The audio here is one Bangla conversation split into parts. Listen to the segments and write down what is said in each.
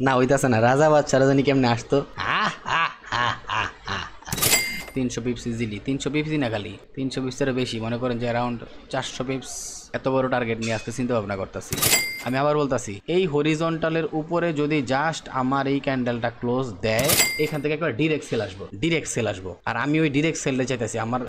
না হইতাছে না, রাজা বাচ্চারা জানি কেমনে আসতো। 300 পিপস ইজিলি, 300 পিপসই না, খালি 300 পিপসেরও বেশি, মনে করেন যে অ্যারাউন্ড 400 পিপস। এত বড় টার্গেট নিয়ে আজকে চিন্তা ভাবনা করতেছি। আমি আবার বলতাছি, এই হরিজন্টালের উপরে যদি জাস্ট আমার এই ক্যান্ডেলটা ক্লোজ দেয়, এখান থেকে একবার ডিরেক্ট সেল আসবো। আর আমি ওই ডিরেক্ট সেলটা চাইতেছি। আমার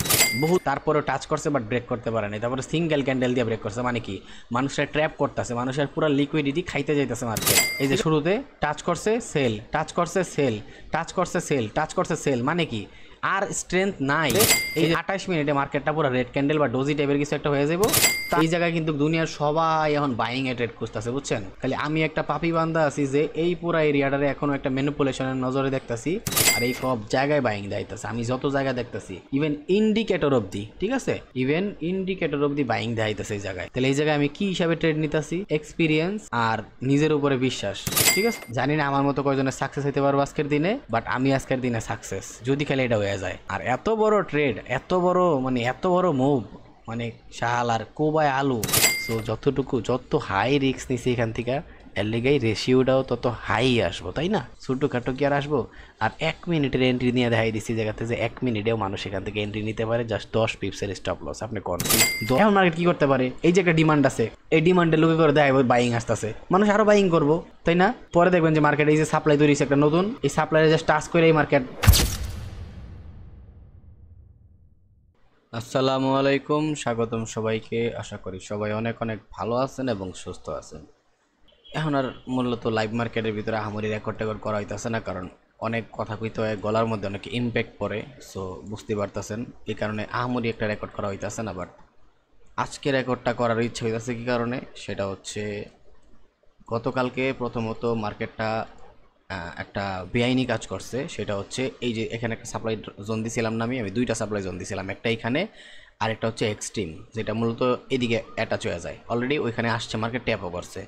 বহু তারপরে টাচ করছে বাট ব্রেক করতে পারে নাই। তারপরে সিঙ্গেল ক্যান্ডেল দিয়ে ব্রেক করছে। মানে কি, মানুষের ট্র্যাপ করতেছে, মানুষের পুরো লিকুইডিটি খাইতে যাইতেছে মার্কেট। এই যে শুরুতে টাচ করছে সেল, টাচ করছে সেল, টাচ করছে সেল, টাচ করছে সেল, মানে কি আর স্ট্রেংথ নাই। এই 28 মিনিটে মার্কেটটা পুরো রেড ক্যান্ডেল বা ডোজি টাইপের কিছু একটা হয়ে যাবো। এই জায়গায় কিন্তু দুনিয়ার সবাই এখন বাইং এ ট্রেড খুঁজতেছে, বুঝছেন। খালি আমি একটা পাপি বান্দা আছি যে এই পুরো এরিয়াটারে এখনো একটা ম্যানিপুলেশনের নজরে দেখতেছি। আর এই সব জায়গায় বাইং দেখাইতেছে, আমি যত জায়গায় দেখতেছি, ইভেন ইন্ডিকেটর অবধি, ঠিক আছে, ইভেন ইন্ডিকেটর অবধি বাইং দেখাইতেছে এই জায়গায়। তাহলে এই জায়গায় আমি কি হিসাবে ট্রেড নিতেছি? এক্সপিরিয়েন্স আর নিজের উপরে বিশ্বাস, ঠিক আছে। জানি না আমার মতো কয়জনের সাকসেস হইতে পারবো আজকের দিনে, বাট আমি আজকের দিনে সাকসেস যদি খালি এটা হয়ে যায়। আর এত বড় ট্রেড, এত বড় মুভ, মানে শাল আর কোবায় আলু। সো যত হাই রিস্ক নিছি এখান থেকে, এর লেগেই রেশিওটাও তত হাই আসবো, তাই না? ছোটো খাটো কি আর আসবো? আর 1 মিনিটের এন্ট্রি নিয়ে দেখাই দিচ্ছি জায়গাতে যে 1 মিনিটেও মানুষ এখান থেকে এন্ট্রি নিতে পারে, জাস্ট 10 পিপসের স্টপ লস। আপনি কোন এখন মার্কেট কি করতে পারে? এই যে একটা ডিমান্ড আছে, এই ডিমান্ডের লোকে করে দেয় বাইং আসতেছে, মানুষ আরো বাইং করবো, তাই না? পরে দেখবেন যে মার্কেট এই যে সাপ্লাই তৈরি একটা নতুন, এই সাপ্লাইয়ের জাস্ট টাচ করে এই মার্কেট। আসসালামু আলাইকুম, স্বাগতম সবাইকে। আশা করি সবাই অনেক অনেক ভালো আছেন এবং সুস্থ আছেন। এখন আর মূলত লাইভ মার্কেটের ভিতরে আহামরি রেকর্ড করা হইতেছে না, কারণ অনেক কথা কইতে হয়, গলার মধ্যে অনেক ইম্প্যাক্ট পড়ে। সো বুঝতে পারতেছেন, এই কারণে আহামরি একটা রেকর্ড করা হইতেছে না। বাট আজকে রেকর্ডটা করার ইচ্ছা হইতেছে কি কারণে, সেটা হচ্ছে গতকালকে প্রথমত মার্কেটটা একটা বেআইনি কাজ করছে। সেটা হচ্ছে এই যে এখানে একটা সাপ্লাই জোন দিছিলাম না, আমি 2টা সাপ্লাই জোন দিছিলাম, একটা এখানে আর একটা হচ্ছে এক্সট্রিম, যেটা মূলত এদিকে অ্যাটাচ হয়ে যায়। অলরেডি ওইখানে আসছে, মার্কেট ট্যাপও করছে।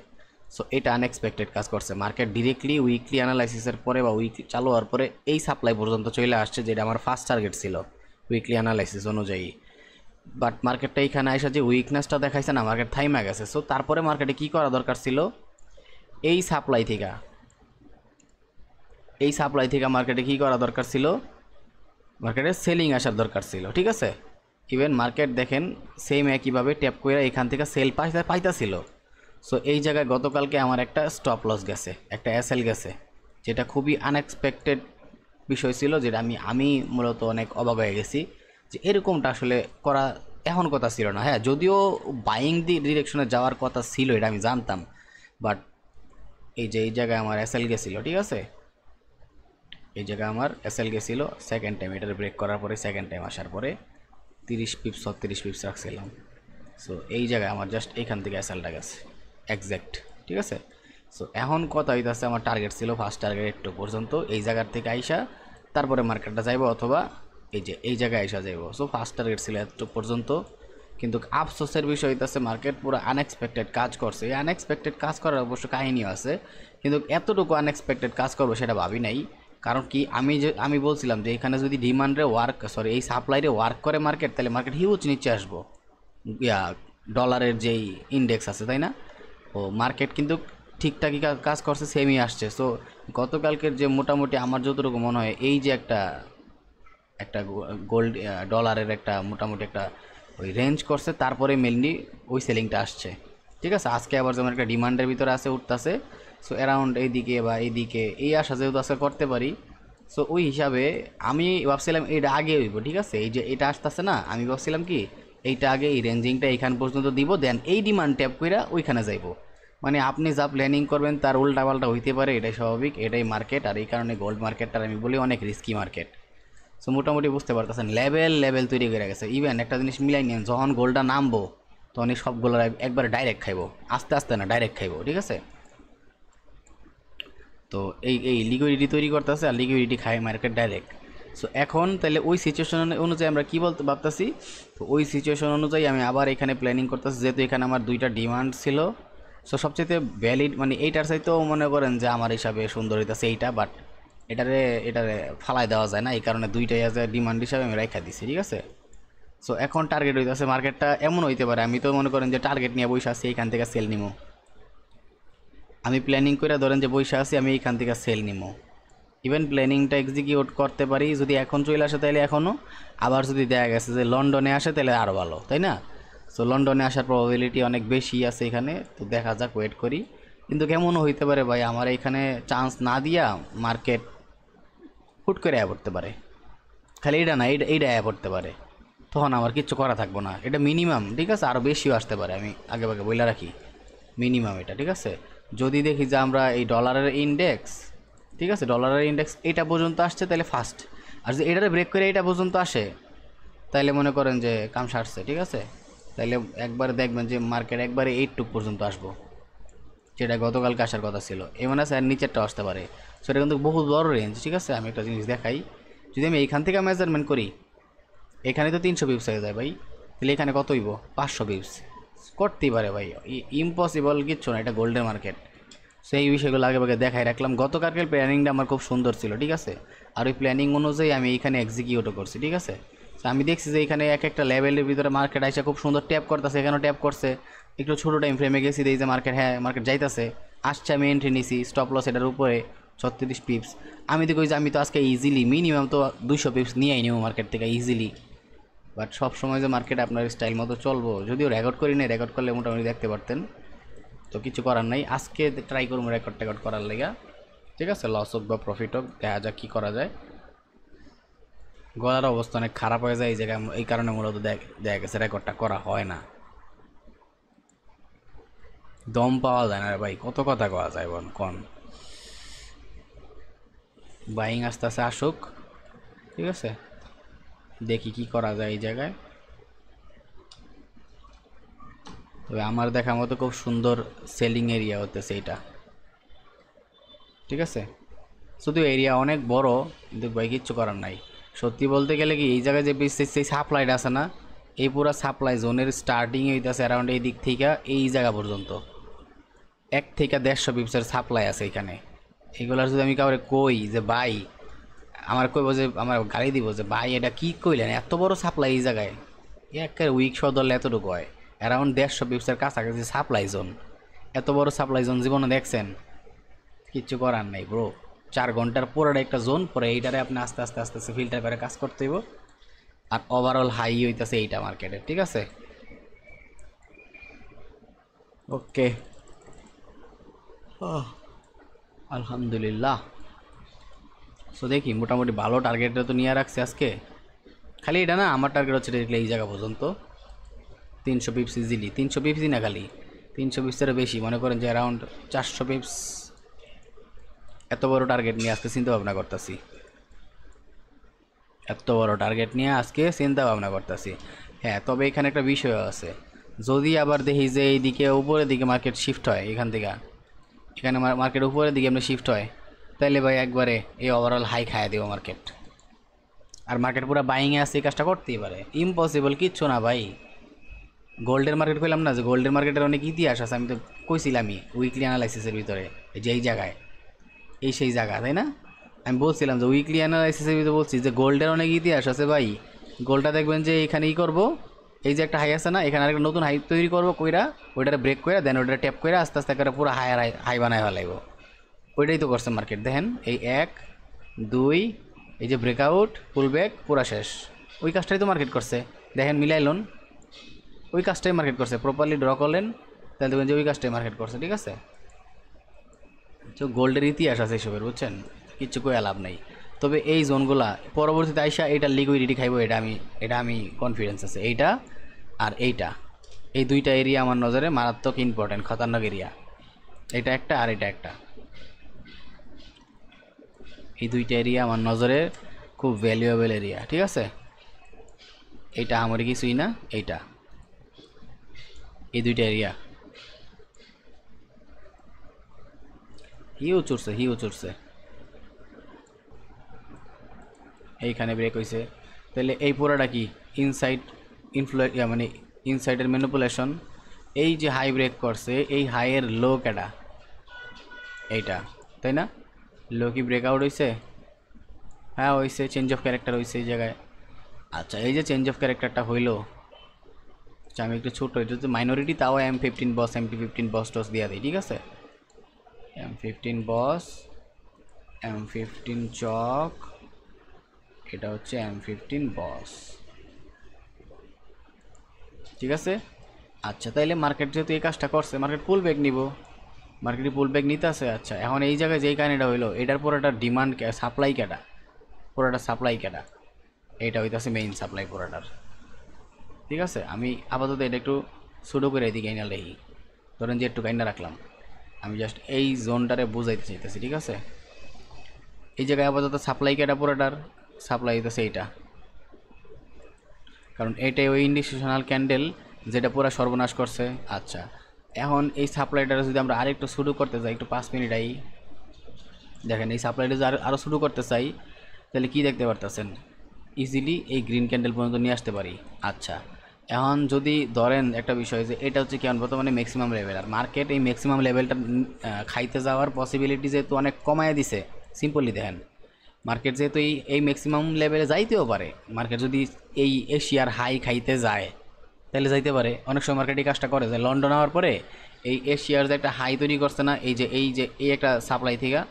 সো এটা আনএক্সপেক্টেড কাজ করছে। মার্কেট ডিরেক্টলি উইকলি অ্যানালাইসিসের পরে বা উইকলি চালু হওয়ার পরে এই সাপ্লাই পর্যন্ত চলে আসছে, যেটা আমার ফার্স্ট টার্গেট ছিল উইকলি অ্যানালাইসিস অনুযায়ী। বাট মার্কেটটা এইখানে আসা যে উইকনেসটা দেখাইছে না, মার্কেট থাইমা গেছে। সো তারপরে মার্কেটে কী করা দরকার ছিল? এই সাপ্লাই থেকে মার্কেটে কী করা দরকার ছিল? মার্কেটে সেলিং আসার দরকার ছিল, ঠিক আছে। ইভেন মার্কেট দেখেন সেম একইভাবে ট্যাপ করে এখান থেকে সেল পাইতাছিল। সো এই জায়গায় গতকালকে আমার একটা স্টপ লস গেছে, একটা এসএল গেছে, যেটা খুবই আনএক্সপেক্টেড বিষয় ছিল, যেটা আমি মূলত অনেক অবাক হয়ে গেছি যে এরকমটা আসলে করা এখন কথা ছিল না। হ্যাঁ, যদিও বাইং ডিরেকশনে যাওয়ার কথা ছিল, এটা আমি জানতাম। বাট এই যে এই জায়গায় আমার এসএল গেছিলো, ঠিক আছে, এই জায়গায় আমার এসএল গেছিল সেকেন্ড টাইম। এটার ব্রেক করার পরে সেকেন্ড টাইম আসার পরে 30 পিপস 36 পিপস রাখছিলাম। সো এই জায়গায় আমার জাস্ট এইখান থেকে এসএলটা গেছে একজ্যাক্ট, ঠিক আছে। সো এখন কথা হইতেছে, আমার টার্গেট ছিল ফার্স্ট টার্গেট একটু পর্যন্ত এই জায়গার থেকে আইসা তারপরে মার্কেটটা যাইব, অথবা এই যে এই জায়গায় আইসা যাইব। সো ফার্স্ট টার্গেট ছিল এত পর্যন্ত। কিন্তু আফসোসের বিষয় হইতেছে মার্কেট পুরো আনএক্সপেক্টেড কাজ করছে। এই আনএক্সপেক্টেড কাজ করার অবশ্য কাহিনীও আছে, কিন্তু এতটুকু আনএক্সপেক্টেড কাজ করবো সেটা ভাবি নাই। কারণ কি, আমি বলছিলাম যে এখানে যদি এই সাপ্লাইরে ওয়ার্ক করে মার্কেট, তাহলে মার্কেট হিউজ নিচে আসবো। ডলারের যেই ইন্ডেক্স আছে, তাই না? ও মার্কেট কিন্তু ঠিকঠাকই কাজ করছে, সেমই আসছে। সো গতকালকের যে মোটামুটি আমার যতটুকু মনে হয়, এই যে একটা একটা গোল্ড ডলারের একটা মোটামুটি একটা ওই রেঞ্জ করছে, তারপরে মেনলি ওই সেলিংটা আসছে, ঠিক আছে। আজকে আবার যেমন একটা ডিমান্ডের ভিতরে আছে, উঠতেছে। সো অ্যারাউন্ড এইদিকে বা এইদিকে এই আসা যেহেতু আজকে করতে পারি, সো ওই হিসাবে আমি ভাবছিলাম এটা আগে হইব, ঠিক আছে। এই যে এটা আসতেছে না, আমি ভাবছিলাম কি এইটা আগে এই রেঞ্জিংটা এইখান পর্যন্ত দিব, দেন এই ডিমান্ড ট্যাপ কইরা ওইখানে যাইব। মানে আপনি যা প্ল্যানিং করবেন তার উল্টাপাল্টা হইতে পারে, এটাই স্বাভাবিক, এটাই মার্কেট। আর এই কারণে গোল্ড মার্কেটটা আমি বলি অনেক রিস্কি মার্কেট। সো মোটামুটি বুঝতে পারতেছেন, লেভেল তৈরি করে গেছে। ইভেন একটা জিনিস মিলাই নিন, যখন গোল্ডটা নামবো তখন এই সবগুলো একবার ডাইরেক্ট খাইবো, আস্তে আস্তে না, ডাইরেক্ট খাইবো, ঠিক আছে। তো এই লিকুইডিটি তৈরি করতেছে, আর লিকুইডিটি খাই মার্কেট ডাইরেক্ট। সো এখন তাহলে ওই সিচুয়েশন অনুযায়ী আমরা কী বলতে ভাবতেছি, তো ওই সিচুয়েশন অনুযায়ী আমি আবার এখানে প্ল্যানিং করতেছি, যেহেতু এখানে আমার 2টা ডিমান্ড ছিল। সো সবচেয়ে ভ্যালিড মানে এইটার চাইতেও মনে করেন যে আমার হিসাবে সুন্দর হইতেছে এইটা, বাট এটারে ফালাই দেওয়া যায় না, এই কারণে 2টাই আছে ডিমান্ড হিসাবে আমি রেখা দিছি, ঠিক আছে। সো এখন টার্গেট হইতেছে মার্কেটটা এমন হইতে পারে, আমি তো মনে করেন যে টার্গেট নিয়ে বসে আছি, এইখান থেকে সেল নিমো। আমি প্ল্যানিং করে ধরেন যে বসে আছি, আমি এইখান থেকে সেল নিমো। ইভেন প্ল্যানিংটা এক্সিকিউট করতে পারি, যদি এখন চলে আসে তাহলে এখনও, আবার যদি দেখা গেছে যে লন্ডনে আসে তাহলে আরও ভালো, তাই না? সো লন্ডনে আসার প্রবাবিলিটি অনেক বেশি আছে এখানে, তো দেখা যাক, ওয়েট করি। কিন্তু কেমনও হইতে পারে ভাই, আমার এখানে চান্স না দিয়া মার্কেট হুট করে আয়া পড়তে পারে, খালি এটা না, এইটা আয়া পড়তে পারে, তখন আমার কিচ্ছু করা থাকবো না। এটা মিনিমাম, ঠিক আছে, আরও বেশিও আসতে পারে, আমি আগে ভাগে বইলা রাখি, মিনিমাম এটা, ঠিক আছে। যদি দেখি যে আমরা এই ডলারের ইন্ডেক্স, ঠিক আছে, ডলারের ইন্ডেক্স এটা পর্যন্ত আসছে তাহলে ফার্স্ট, আর যদি এটারে ব্রেক করে এটা পর্যন্ত আসে তাহলে মনে করেন যে কাম সারছে, ঠিক আছে। তাহলে একবারে দেখবেন যে মার্কেট একবারে 8 পর্যন্ত আসবো, যেটা গতকালকে আসার কথা ছিল, এমন আছে আর নিচেরটাও আসতে পারে। সেটা কিন্তু বহু বড় রেঞ্জ, ঠিক আছে। আমি একটা জিনিস দেখাই, যদি আমি এইখান থেকে মেজারমেন্ট করি, এখানে তো 300 পিপস হয়ে যায় ভাই, তাহলে এখানে কত হইব? 500 পিপস করতেই পারে ভাই, ইম্পসিবল কিচ্ছু না, এটা গোল্ডের মার্কেট। সেই বিষয়গুলো আগে ভাগে দেখাই রাখলাম। গতকালকের প্ল্যানিংটা আমার খুব সুন্দর ছিল, ঠিক আছে, আর ওই প্ল্যানিং অনুযায়ী আমি এইখানে এক্সিকিউটও করছি, ঠিক আছে। তো আমি দেখছি যে এখানে এক একটা লেভেলের ভিতরে মার্কেট আইসা খুব সুন্দর ট্যাপ করতেছে, এখানেও ট্যাপ করছে, একটু ছোটো টাইম ফ্রেমে গেছি, এই যে মার্কেট, হ্যাঁ মার্কেট যাইতেছে, আসছে, আমি এন্ট্রি নিছি, স্টপ লস এটার উপরে 36 পিপস। আমি দেখি যে আমি তো আজকে ইজিলি মিনিমাম তো 200 পিপস নিয়েই নেব মার্কেট থেকে ইজিলি, বাট সব সময় যে মার্কেট আপনার স্টাইল মতো চলবো, যদিও রেকর্ড করি না, রেকর্ড করলে মোটামুটি দেখতে পারতেন, তো কিছু করার নাই। আজকে ট্রাই করবো রেকর্ড টেকর্ড করার লেগা, ঠিক আছে, লস হোক বা প্রফিট হোক, দেখা যাক কী করা যায়। গলার অবস্থা অনেক খারাপ হয়ে যায় এই জায়গায়, এই কারণে মূলত দেখা গেছে রেকর্ডটা করা হয় না, দম পাওয়া যায় না রে ভাই, কত কথা কওয়া যায় বল কন। বাইং আস্তে আস্তে আসুক, ঠিক আছে, দেখি কি করা যায় এই জায়গায়। তবে আমার দেখা মতো খুব সুন্দর সেলিং এরিয়া হতেছে এটা, ঠিক আছে, যদিও এরিয়া অনেক বড়, কিন্তু ভাই কিচ্ছু করার নাই। সত্যি বলতে গেলে কি, এই জায়গায় যে সেই সাপ্লাইটা আছে না, এই পুরো সাপ্লাই জোনের স্টার্টিং হইতেছে অ্যারাউন্ড এই দিক থেকে এই জায়গা পর্যন্ত 1 থেকে 150 পিপসের সাপ্লাই আছে এখানে। এগুলার যদি আমি কাউরে কই যে ভাই, আমার কইব যে, আমার গালি দিব যে ভাই এটা কি কইলেন, এত বড় সাপ্লাই এই জায়গায়, একের উইক সদল এতটুকু হয়, অ্যারাউন্ড 150 পিপসের কাছাকাছি সাপ্লাই জোন, এত বড় সাপ্লাই জোন জীবনে দেখছেন? কিচ্ছু করার নাই ব্রো, 4 ঘন্টার পুরোটা একটা জোন, পরে এইটারে আপনি আস্তে আস্তে আস্তে আস্তে ফিল্টার করে কাজ করতে হইব। আর ওভারঅল হাই হইতেছে এইটা মার্কেটে, ঠিক আছে। ওকে, আলহামদুলিল্লাহ। সো দেখি, মোটামুটি ভালো টার্গেটটা তো নিয়ে রাখছে আজকে। খালি এটা না, আমার টার্গেট হচ্ছে দেখলে এই জায়গা পর্যন্ত 300 পিপস ইজিলি, 300 পিপসই না, খালি 300 পিপসেরও বেশি, মনে করেন যে অ্যারাউন্ড 400 পিপস, এত বড় টার্গেট নিয়ে আজকে চিন্তা ভাবনা করতেছি, এত বড় টার্গেট নিয়ে আজকে চিন্তা ভাবনা করতেছি। হ্যাঁ, তবে এখানে একটা বিষয় আছে, যদি আবার দেখি যে এইদিকে উপরের দিকে মার্কেট শিফট হয়, এখান থেকে এখানে মার্কেট উপরের দিকে এমনি শিফট হয়, তাইলে ভাই একবারে এই ওভারঅল হাই খাইয়ে দেবো মার্কেট। আর মার্কেট পুরো বাইংয়ে আসছে, এই কাজটা করতেই পারে, ইম্পসিবল কিচ্ছু না ভাই। গোল্ডের মার্কেট কইলাম না যে গোল্ডের মার্কেটের অনেক ইতিহাস আছে, আমি তো কইছিলামই উইকলি অ্যানালাইসিসের ভিতরে, যে এই জায়গায় এই সেই জায়গা, তাই না? আমি বলছিলাম যে উইকলি অ্যানালাইসিসের ভিতরে বলছি যে গোল্ডের অনেক ইতিহাস আছে ভাই। গোল্ডটা দেখবেন যে এখানে ই করবো, এই যে একটা হাই আছে না, এখানে আরেকটা নতুন হাই তৈরি করবো, কইরা ওইটারে ব্রেক করে দেন ওইটা ট্যাপ করে আস্তে আস্তে করে পুরো হাই হাই বানায় ফেলাইব। ওইটাই তো করছে মার্কেট, দেখেন এই 1 2, এই যে ব্রেকআউট পুল ব্যাক পুরা শেষ, ওই কাজটাই তো মার্কেট করছে, দেখেন মিলাইলন, ওই কাজটাই মার্কেট করছে, প্রপারলি ড্র করলেন তাহলে দেখবেন যে ওই কাজটাই মার্কেট করছে, ঠিক আছে। তো গোল্ডের ইতিহাস আছে এসবের, বুঝছেন, কিচ্ছু কয়ে লাভ নাই। তবে এই জোনগুলা পরবর্তীতে আইসা এটা লিকুইডিটি খাইবো, এটা আমি কনফিডেন্স আছে। এইটা আর এইটা, এই দুইটা এরিয়া আমার নজরে মারাত্মক ইম্পর্টেন্ট, খতরনাক এরিয়া, এটা একটা আর এটা একটা, এই দুইটা এরিয়া আমার নজরে খুব ভ্যালুয়েবল এরিয়া, ঠিক আছে। এইটা আমার কিছুই না, এইটা, এই দুইটা এরিয়া হিউ চড়ছে, এইখানে ব্রেক হয়েছে, তাহলে এই পুরোটা কি ইনসাইড মানে ইনসাইডের ম্যানিপুলেশন। এই যে হাই ব্রেক করছে, এই হাইয়ের লো কেডা, এইটা, তাই না? লো কি ব্রেকআউট হয়েছে? হ্যাঁ হয়েছে, চেঞ্জ অফ ক্যারেক্টার হয়েছে এই জায়গায়, আচ্ছা, এই যে চেঞ্জ অফ ক্যারেক্টারটা হইলো, আচ্ছা আমি একটু ছোটো, এটা যদি মাইনরিটি তাও M15 বস MP15 বস টস দিয়ে দিই, ঠিক আছে। M15 বস, M15 চক, এটা হচ্ছে M15 বস, ঠিক আছে। আচ্ছা তাইলে মার্কেট যেহেতু এই কাজটা করছে, মার্কেট পুল ব্যাক নিব, মার্কেটে পুল ব্যাক নিতে আছে। আচ্ছা এখন এই জায়গায় যেই কাহিনিটা হইলো, এটার পর একটা ডিমান্ড সাপ্লাই কেটা, পুরোটা সাপ্লাই কেটা, এইটা হইতেছে মেইন সাপ্লাই পুরোটার, ঠিক আছে। আমি আপাতত এটা একটু শুরু করে এদিকে আইনা দেখি, ধরেন যে একটু কাইনা রাখলাম, আমি জাস্ট এই জোনটারে বুঝাইতে চাইতেছি, ঠিক আছে। এই জায়গায় আপাতত সাপ্লাই কেটা পুরোটার, সাপ্লাই হইতেছে এইটা, কারণ এটাই ওই ইন্ডিকেশনাল ক্যান্ডেল যেটা পুরো সর্বনাশ করছে। আচ্ছা এখন এই সাপ্লাইটা যদি আমরা আরেকটু শুরু করতে চাই, একটু 5 মিনিট আই দেখেন, এই সাপ্লাইটা যদি আরও শুরু করতে চাই, তাহলে কি দেখতে পারতেছেন, ইজিলি এই গ্রিন ক্যান্ডেল পর্যন্ত নিয়ে আসতে পারি। আচ্ছা এখন যদি ধরেন একটা বিষয় যে এটা হচ্ছে কেমন বর্তমানে ম্যাক্সিমাম লেভেল, আর মার্কেট এই ম্যাক্সিমাম লেভেলটা খাইতে যাওয়ার পসিবিলিটি যেহেতু অনেক কমায় দিছে, সিম্পলি দেখেন মার্কেট যেহেতু এই ম্যাক্সিমাম লেভেলে যাইতেও পারে, মার্কেট যদি এই এশিয়ার হাই খাইতে যায় তাহলে যাইতে পারে। অনেক সময় মার্কেট এই কাজটা করে, যে লন্ডন হওয়ার পরে এই এশিয়ার যে একটা হাই তৈরি করছে না, এই একটা সাপ্লাই থেকে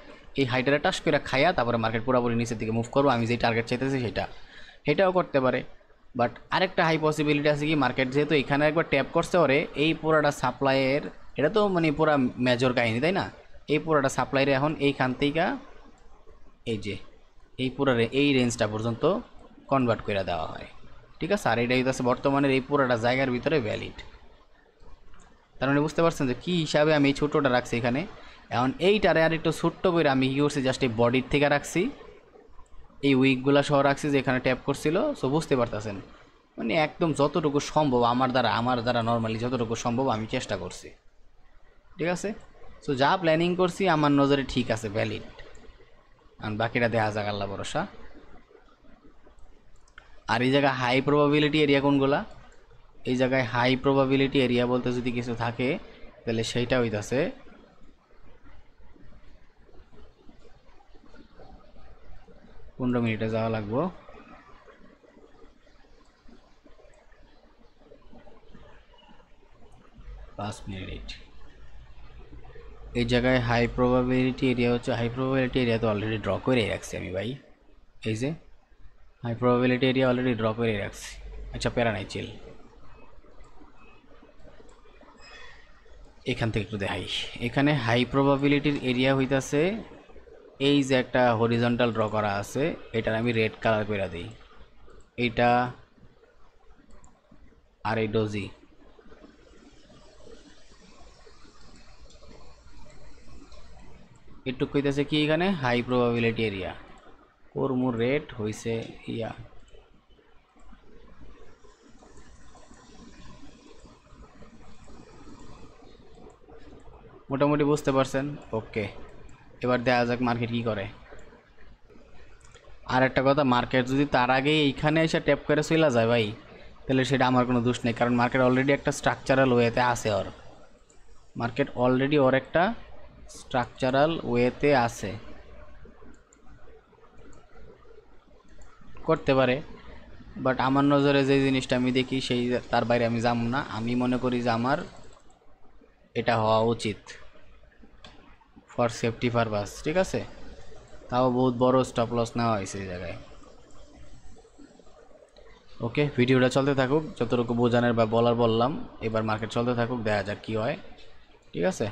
এই হাইটারে টাস করে খাইয়া তারপরে মার্কেট পুরোপুরি নিচের দিকে মুভ করবো, আমি যেই টার্গেট চাইতেছি সেটাও করতে পারে। বাট আরেকটা হাই পসিবিলিটি আছে কি, মার্কেট যেহেতু এখানে একবার ট্যাপ করছে ওরে, এই পুরোটা সাপ্লাইয়ের, এটা তো মানে পুরা মেজর কাহিনী তাই না, এই পুরোটা সাপ্লাইয়ের এখন এইখান থেকে এই যে এই পুরো এই রেঞ্জটা পর্যন্ত কনভার্ট করে দেওয়া হয়, ঠিক আছে। আর এটাই হচ্ছে বর্তমানের এই পুরোটা জায়গার ভিতরে ভ্যালিড। তার মানে বুঝতে পারছেন যে কী হিসাবে আমি এই ছোটোটা রাখছি এখানে। এখন এইটারে আর একটু ছোট্ট করে আমি কী করছি, জাস্ট এই বডির থেকে রাখছি, এই উইকগুলো সহ রাখছি যে এখানে ট্যাপ করছিল। সো বুঝতে পারতেছেন, মানে একদম যতটুকু সম্ভব আমার দ্বারা নর্মালি যতটুকু সম্ভব আমি চেষ্টা করছি, ঠিক আছে। সো যা প্ল্যানিং করছি আমার নজরে ঠিক আছে, ভ্যালিড। আর বাকিটা দেখা যাক আল্লাহ ভরসা। আর এই জায়গায় হাই প্রবাবিলিটি এরিয়া কোনগুলা, এই জায়গায় হাই প্রবাবিলিটি এরিয়া বলতে যদি কিছু থাকে তাহলে সেইটা হইতাছে 15 মিনিটে যাওয়া লাগবো। পাঁচ মিনিট। এই জায়গায় হাই প্রবাবিলিটি এরিয়া হচ্ছে, হাই প্রবাবিলিটি এরিয়া তো অলরেডি ড্র করে রাখছি আমি ভাই, এই যে high probability area already draw করে রাখছি। আচ্ছা প্যারা নাই, চিল। এখান থেকে একটু দেখাই, এখানে হাই প্রবাবিলিটির এরিয়া হইতাছে এই যে একটা হরিজন্টাল ড্র করা আছে, এটার আমি রেড কালার করে দিই, এইটা আর এই ডোজি, একটু কইতেছে কি এখানে হাই প্রবাবিলিটি এরিয়া, ওর মোর রেট হইছে ইয়া, মোটামুটি বুঝতে পারছেন। ওকে, এবার দেখা যাক মার্কেট কী করে। আর একটা কথা, মার্কেট যদি তার আগে এইখানে এসে ট্যাপ করে চলে যায় ভাই, তাহলে সেটা আমার কোনো দোষ নেই, কারণ মার্কেট অলরেডি একটা স্ট্রাকচারাল ওয়েতে আছে, মার্কেট অলরেডি ওর একটা স্ট্রাকচারাল ওয়েতে আছে, করতে পারে। বাট আমার নজরে যে জিনিসটা আমি দেখি সেই তার বাইরে আমি যাব না, আমি মনে করি যে আমার এটা হওয়া উচিত ফর সেফটি পারপাস, ঠিক আছে। তাও বহুত বড় স্টপ লস নেওয়া হয়েছে এই জায়গায়। ওকে, ভিডিওটা চলতে থাকুক, যতটুকু বোঝানোর বা বলার বললাম, এবার মার্কেট চলতে থাকুক, দেখা যাক কী হয়, ঠিক আছে।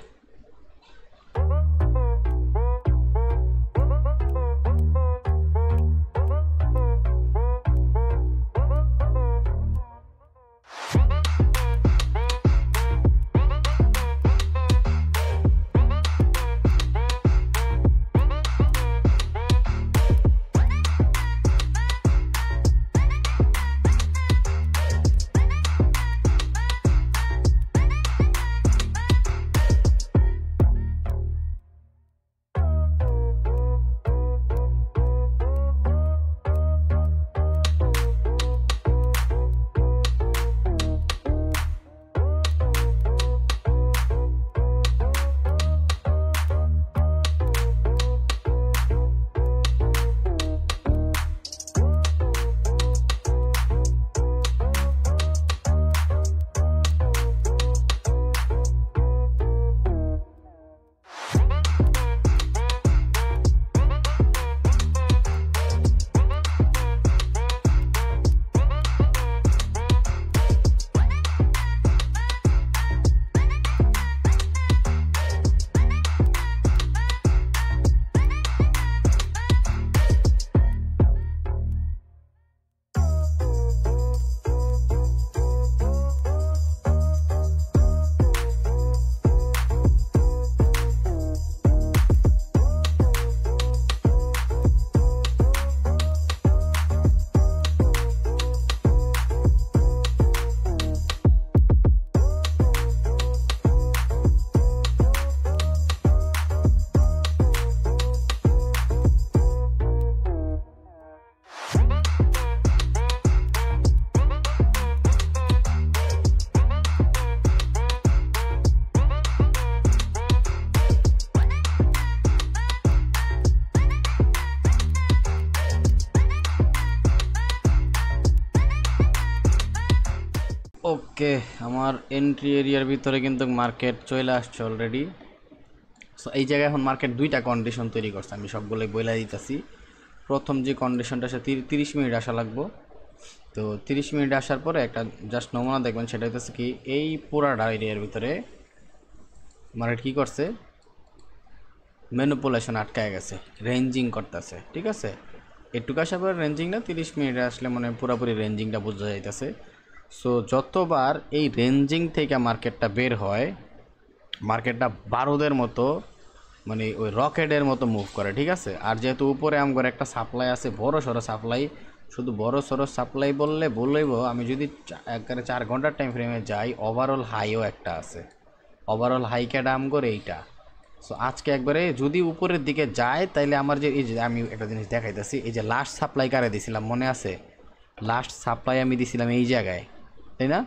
ওকে, আমার এন্ট্রি এরিয়ার ভিতরে কিন্তু মার্কেট চলে আসছে অলরেডি। সো এই জায়গায় এখন মার্কেট দুইটা কন্ডিশন তৈরি করছে, আমি সবগুলোই বলে দিতেছি। প্রথম যে কন্ডিশনটা সে 30 মিনিট আসা লাগবো। তো 30 মিনিট আসার পরে একটা জাস্ট নমুনা দেখবেন, সেটা হচ্ছে কি এই পুরাটা এরিয়ার ভিতরে মার্কেট কী করছে, ম্যানিপুলেশন আটকায় গেছে, রেঞ্জিং করতেছে। ঠিক আছে, একটু আসার পরে রেঞ্জিং না, 30 মিনিটে আসলে মানে পুরোপুরি রেঞ্জিংটা বোঝা যাইতেছে। সো যতবার এই রেঞ্জিং থেকে মার্কেটটা বের হয়, মার্কেটটা বারুদের মতো মানে ওই রকেটের মতো মুভ করে। ঠিক আছে, আর যেহেতু উপরে আমগর একটা সাপ্লাই আছে, বড় সড়ো সাপ্লাই, শুধু বড় সড়ো সাপ্লাই বললে বললেইব, আমি যদি একবারে 4 ঘন্টার টাইম ফ্রেমে যাই, ওভারঅল হাইও একটা আছে, ওভারঅল হাই ক্যাডা আমগর এইটা। সো আজকে একবারে যদি উপরের দিকে যায়, তাইলে আমার যে এই যে আমি একটা জিনিস দেখাইতেছি, এই যে লাস্ট সাপ্লাই কারে দিছিলাম মনে আছে? লাস্ট সাপ্লাই আমি দিছিলাম এই জায়গায়, তাই না?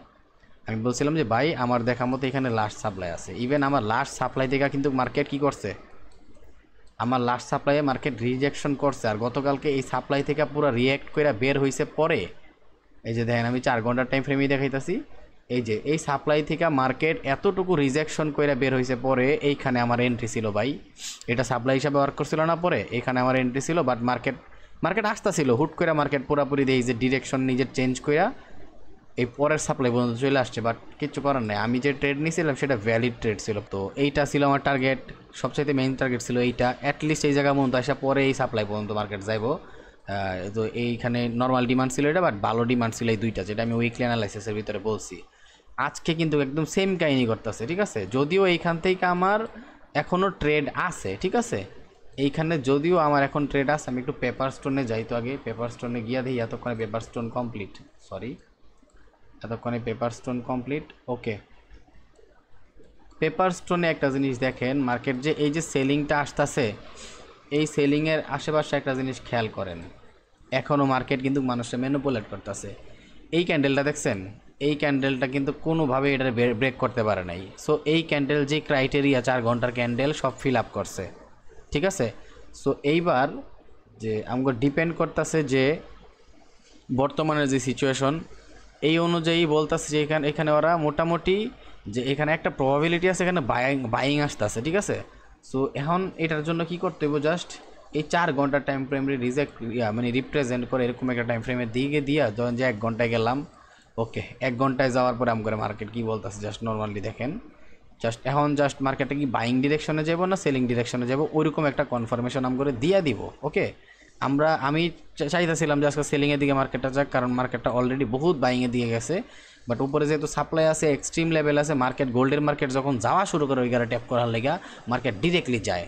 আমি বলছিলাম যে ভাই আমার দেখা মতো এখানে লাস্ট সাপ্লাই আছে। ইভেন আমার লাস্ট সাপ্লাই থেকে কিন্তু মার্কেট কি করছে, আমার লাস্ট সাপ্লাইয়ে মার্কেট রিজেকশন করছে। আর গতকালকে এই সাপ্লাই থেকে পুরো রিয়্যাক্ট করে বের হয়েছে পরে। এই যে দেখেন আমি 4 ঘন্টার টাইম ফ্রেমেই দেখাইতেছি, এই যে এই সাপ্লাই থেকে মার্কেট এতটুকু রিজেকশন করে বের হয়েছে পরে এইখানে আমার এন্ট্রি ছিল ভাই। এটা সাপ্লাই হিসাবে ওয়ার্ক করছিল না, পরে এখানে আমার এন্ট্রি ছিল। বাট মার্কেট আসতেছিল হুট করে, মার্কেট পুরোপুরি এই যে ডিরেকশন নিজের চেঞ্জ করে এই পরের সাপ্লাই পর্যন্ত চলে আসছে। বাট কিচ্ছু করার নেই, আমি যে ট্রেড নিয়েছিলাম সেটা ভ্যালিড ট্রেড ছিল। তো এইটা ছিল আমার টার্গেট, সবচাইতে মেইন টার্গেট ছিল এইটা। অ্যাটলিস্ট এই জায়গা পর্যন্ত আসা পরে এই সাপ্লাই পর্যন্ত মার্কেট যাইব। তো এইখানে নর্মাল ডিমান্ড ছিল এটা, বাট ভালো ডিমান্ড ছিল এই দুইটা, যেটা আমি উইকলি অ্যানালাইসিসের ভিতরে বলছি। আজকে কিন্তু একদম সেম কাহিনী করতেছে। ঠিক আছে, যদিও এইখান থেকে আমার এখনও ট্রেড আছে। ঠিক আছে, এইখানে যদিও আমার এখন ট্রেড আছে, আমি একটু পেপার স্টোনে যাই। তো আগে পেপার স্টোনে গিয়া দিই, এতক্ষণে পেপার স্টোন কমপ্লিট, সরি এতক্ষণে পেপার স্টোন কমপ্লিট। ওকে, পেপার স্টোনে একটা জিনিস দেখেন, মার্কেট যে এই যে সেলিংটা আসতেছে, এই সেলিংয়ের আশেপাশে একটা জিনিস খেয়াল করেন, এখনও মার্কেট কিন্তু মানুষের ম্যানিপুলেট করতেছে। এই ক্যান্ডেলটা দেখছেন, এই ক্যান্ডেলটা কিন্তু কোনোভাবে এটা ব্রেক করতে পারে নাই। সো এই ক্যান্ডেল যে ক্রাইটেরিয়া 4 ঘন্টার ক্যান্ডেল সব ফিল আপ করছে। ঠিক আছে, সো এইবার যে আমাকে ডিপেন্ড করতেছে যে বর্তমানের যে সিচুয়েশন, এই অনুযায়ী বলতেছে যে এখানে ওরা মোটামুটি যে এখানে একটা প্রবাবিলিটি আছে, এখানে বাইং আসতেছে। ঠিক আছে, সো এখন এটার জন্য কি করতে হবে, জাস্ট এই 4 ঘন্টার টাইম ফ্রেম মানে রিপ্রেজেন্ট করে এরকম একটা টাইম ফ্রেমের দিকে দিয়া যখন যে 1 ঘন্টায় গেলাম। ওকে, 1 ঘন্টায় যাওয়ার পরে আমাকে মার্কেট কি বলতেছে জাস্ট নর্মালি দেখেন। এখন মার্কেটটা কি বাইং ডিরেকশনে যাব না সেলিং ডিরেকশনে যাব, ওইরকম একটা কনফার্মেশন করে দিয়ে দিব। ওকে, আমি চাইতেছিলাম যে আজকে সেলিংয়ের দিকে মার্কেটটা যাক, কারণ মার্কেটটা অলরেডি বহুত বাইংয়ে দিয়ে গেছে। বাট উপরে যেহেতু সাপ্লাই আছে, এক্সট্রিম লেভেল আছে, মার্কেট গোল্ডের মার্কেট যখন যাওয়া শুরু করে ওইখানে ট্যাপ করার লেগা মার্কেট ডিরেক্টলি যায়।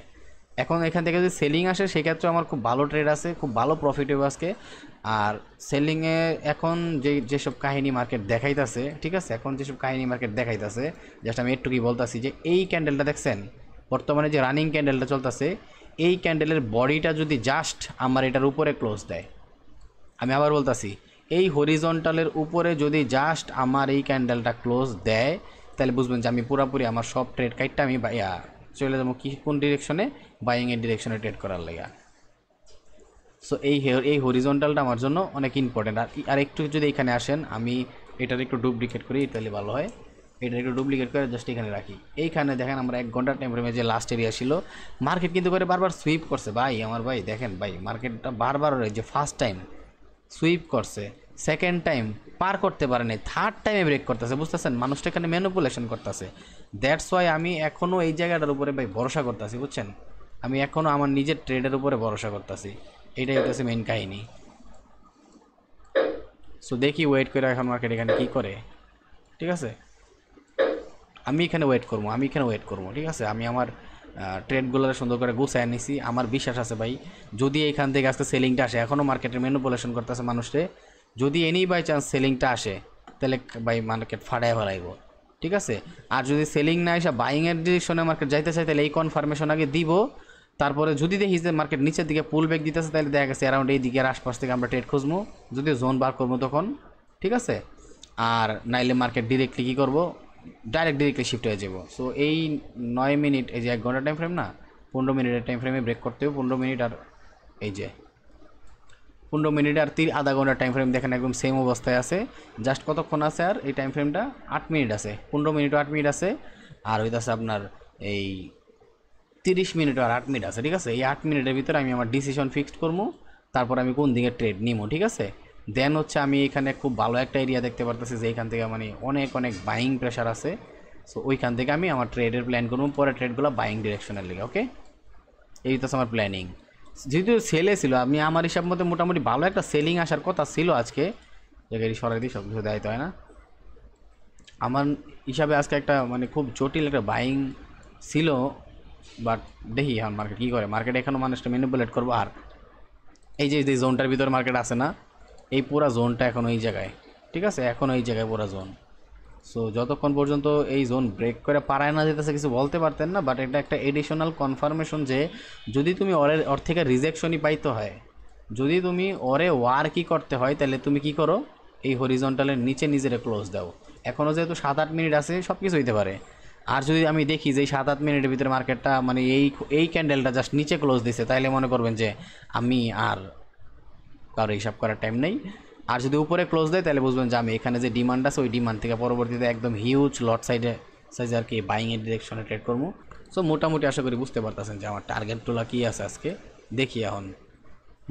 এখন এখান থেকে যদি সেলিং আসে সেক্ষেত্রে আমার খুব ভালো ট্রেড আছে, খুব ভালো প্রফিট হবে আজকে। আর সেলিংয়ে এখন যেসব কাহিনী মার্কেট দেখাইতেছে, ঠিক আছে, এখন যেসব কাহিনী মার্কেট দেখাইতেছে, জাস্ট আমি একটু কি বলতেছি যে এই ক্যান্ডেলটা দেখছেন, বর্তমানে যে রানিং ক্যান্ডেলটা চলতেছে, এই ক্যান্ডেলের বডিটা যদি জাস্ট আমার এটার উপরে ক্লোজ দেয়, আমি আবার বলতেছি এই হরিজন্টালের উপরে যদি জাস্ট আমার এই ক্যান্ডেলটা ক্লোজ দেয়, তাহলে বুঝবেন যে আমি পুরোপুরি আমার সব ট্রেড কাইটটা আমি চলে যাবো কি কোন ডিরেকশনে, বাইংয়ের ডিরেকশনে ট্রেড করার লেগা। সো এই হরিজন্টালটা আমার জন্য অনেক ইম্পর্টেন্ট। আর একটু যদি এখানে আসেন, আমি এটার একটু ডুপ্লিকেট করি তাহলে ভালো হয়। এটা একটু ডুপ্লিকেট করে জাস্ট এখানে রাখি। এইখানে দেখেন আমরা 1 ঘন্টার টাইম ফ্রেমে যে লাস্ট এরিয়া ছিল, মার্কেট কিন্তু করে বারবার সুইপ করছে ভাই। আমার ভাই দেখেন ভাই, মার্কেটটা বারবার যে ফার্স্ট টাইম সুইপ করছে, সেকেন্ড টাইম পার করতে পারে নাই, থার্ড টাইমে ব্রেক করতেছে। বুঝতেছেন, মানুষটা এখানে ম্যানিপুলেশন করতেছে। দ্যাটস ওয়াই আমি এখনও এই জায়গাটার উপরে ভাই ভরসা করতেছি। বুঝছেন, আমি এখনও আমার নিজের ট্রেডের উপরে ভরসা করতেছি। এইটাই হচ্ছে মেইন কাহিনী। সো দেখি ওয়েট করে এখন মার্কেট এখানে কী করে। ঠিক আছে, আমি এখানে ওয়েট করবো। ঠিক আছে, আমি আমার ট্রেডগুলো সুন্দর করে গুছায় নিছি। আমার বিশ্বাস আছে ভাই, যদি এখান থেকে আজকে সেলিংটা আসে, এখনও মার্কেটের ম্যানিপুলেশন করতেছে মানুষে, যদি এনি বাই চান্স সেলিংটা আসে, তাহলে ভাই মার্কেট ফাটায় ফেলাইব। ঠিক আছে, আর যদি সেলিং না এসে বাইংয়ের ডিরেকশনে মার্কেট যাইতে চাই, তাহলে এই কনফার্মেশন আগে দিব। তারপরে যদি দেখি যে মার্কেট নিচের দিকে পুল ব্যাক দিতেছে, তাহলে দেখা গেছে অ্যারাউন্ড এই দিকের আশপাশ থেকে আমরা ট্রেড খুঁজবো, যদি জোন বার করবো তখন। ঠিক আছে, আর নাইলে মার্কেট ডিরেক্টলি কী করবো, ডিরেক্টলি শিফট হয়ে যাব। সো এই 9 মিনিট, এই যে 1 ঘন্টা টাইম ফ্রেম না, 15 মিনিটের টাইম ফ্রেমে ব্রেক করতে হবে। 15 মিনিট আর এই যে 15 মিনিট আর আধা ঘন্টা টাইম ফ্রেম দেখেন একদম সেম অবস্থায় আছে। জাস্ট কতক্ষণ আছে আর এই টাইম ফ্রেমটা 8 মিনিট আছে, 15 মিনিট 8 মিনিট আছে, আর হইতাছে আপনার এই 30 মিনিট আর 8 মিনিট আছে। ঠিক আছে, এই 8 মিনিটের ভিতরে আমি আমার ডিসিশন ফিক্সড করবো, তারপর আমি কোন দিকে ট্রেড নিবো। ঠিক আছে, দেন হচ্ছে আমি এখানে খুব ভালো একটা এরিয়া দেখতে পারতেছি যে এখান থেকে মানে অনেক অনেক বাইং প্রেশার আছে। সো ওইখান থেকে আমি আমার ট্রেডের প্ল্যান করবো, পরে ট্রেডগুলো বাইং ডিরেকশনের লিগে। ওকে, এই তো আমার প্ল্যানিং। যেহেতু সেলে ছিল, আমি আমার হিসাব মতো মোটামুটি ভালো একটা সেলিং আসার কথা ছিল আজকে। জায়গায় সরাই দিই, সব কিছু দেখাইতে হয় না। আমার হিসাবে আজকে একটা মানে খুব জটিল একটা বাইং ছিল, বাট দেখি এখন মার্কেট কী করে। মার্কেট এখনও মানুষটা ম্যানিপুলেট করবো। আর এই যে জোনটার ভিতরে মার্কেট আছে না, এই পুরা জোনটা এখন এই জায়গায়। ঠিক আছে, এখন এই জায়গায় পুরা জোন। সো যতক্ষণ পর্যন্ত এই জোন ব্রেক করে পারায় না যেতেছে কিছু বলতে পারতেন না, বাট এটা একটা এডিশনাল কনফার্মেশন যে যদি তুমি ওর থেকে রিজেকশনই পাইতে হয়, যদি তুমি ওরে ওয়ার কি করতে হয়, তাহলে তুমি কি করো, এই হরিজন্টালের নিচে নিজেরে ক্লোজ দাও। এখনও যেহেতু 7-8 মিনিট আছে, সব কিছু হইতে পারে। আর যদি আমি দেখি যে এই 7-8 মিনিটের ভিতরে মার্কেটটা মানে এই ক্যান্ডেলটা জাস্ট নিচে ক্লোজ দিছে, তাইলে মনে করবেন যে আমি আর কারো হিসাব করার টাইম নেই। আর যদি উপরে ক্লোজ দেয় তাহলে বুঝবেন যে আমি এখানে যে ডিমান্ড আছে ওই ডিমান্ড থেকে পরবর্তীতে একদম হিউজ লট সাইজে আর কি বাইংয়ের ডিরেকশনে ট্রেড করবো। সো মোটামুটি আশা করি বুঝতে পারতেছেন যে আমার টার্গেটগুলো কী আছে আজকে। দেখি এখন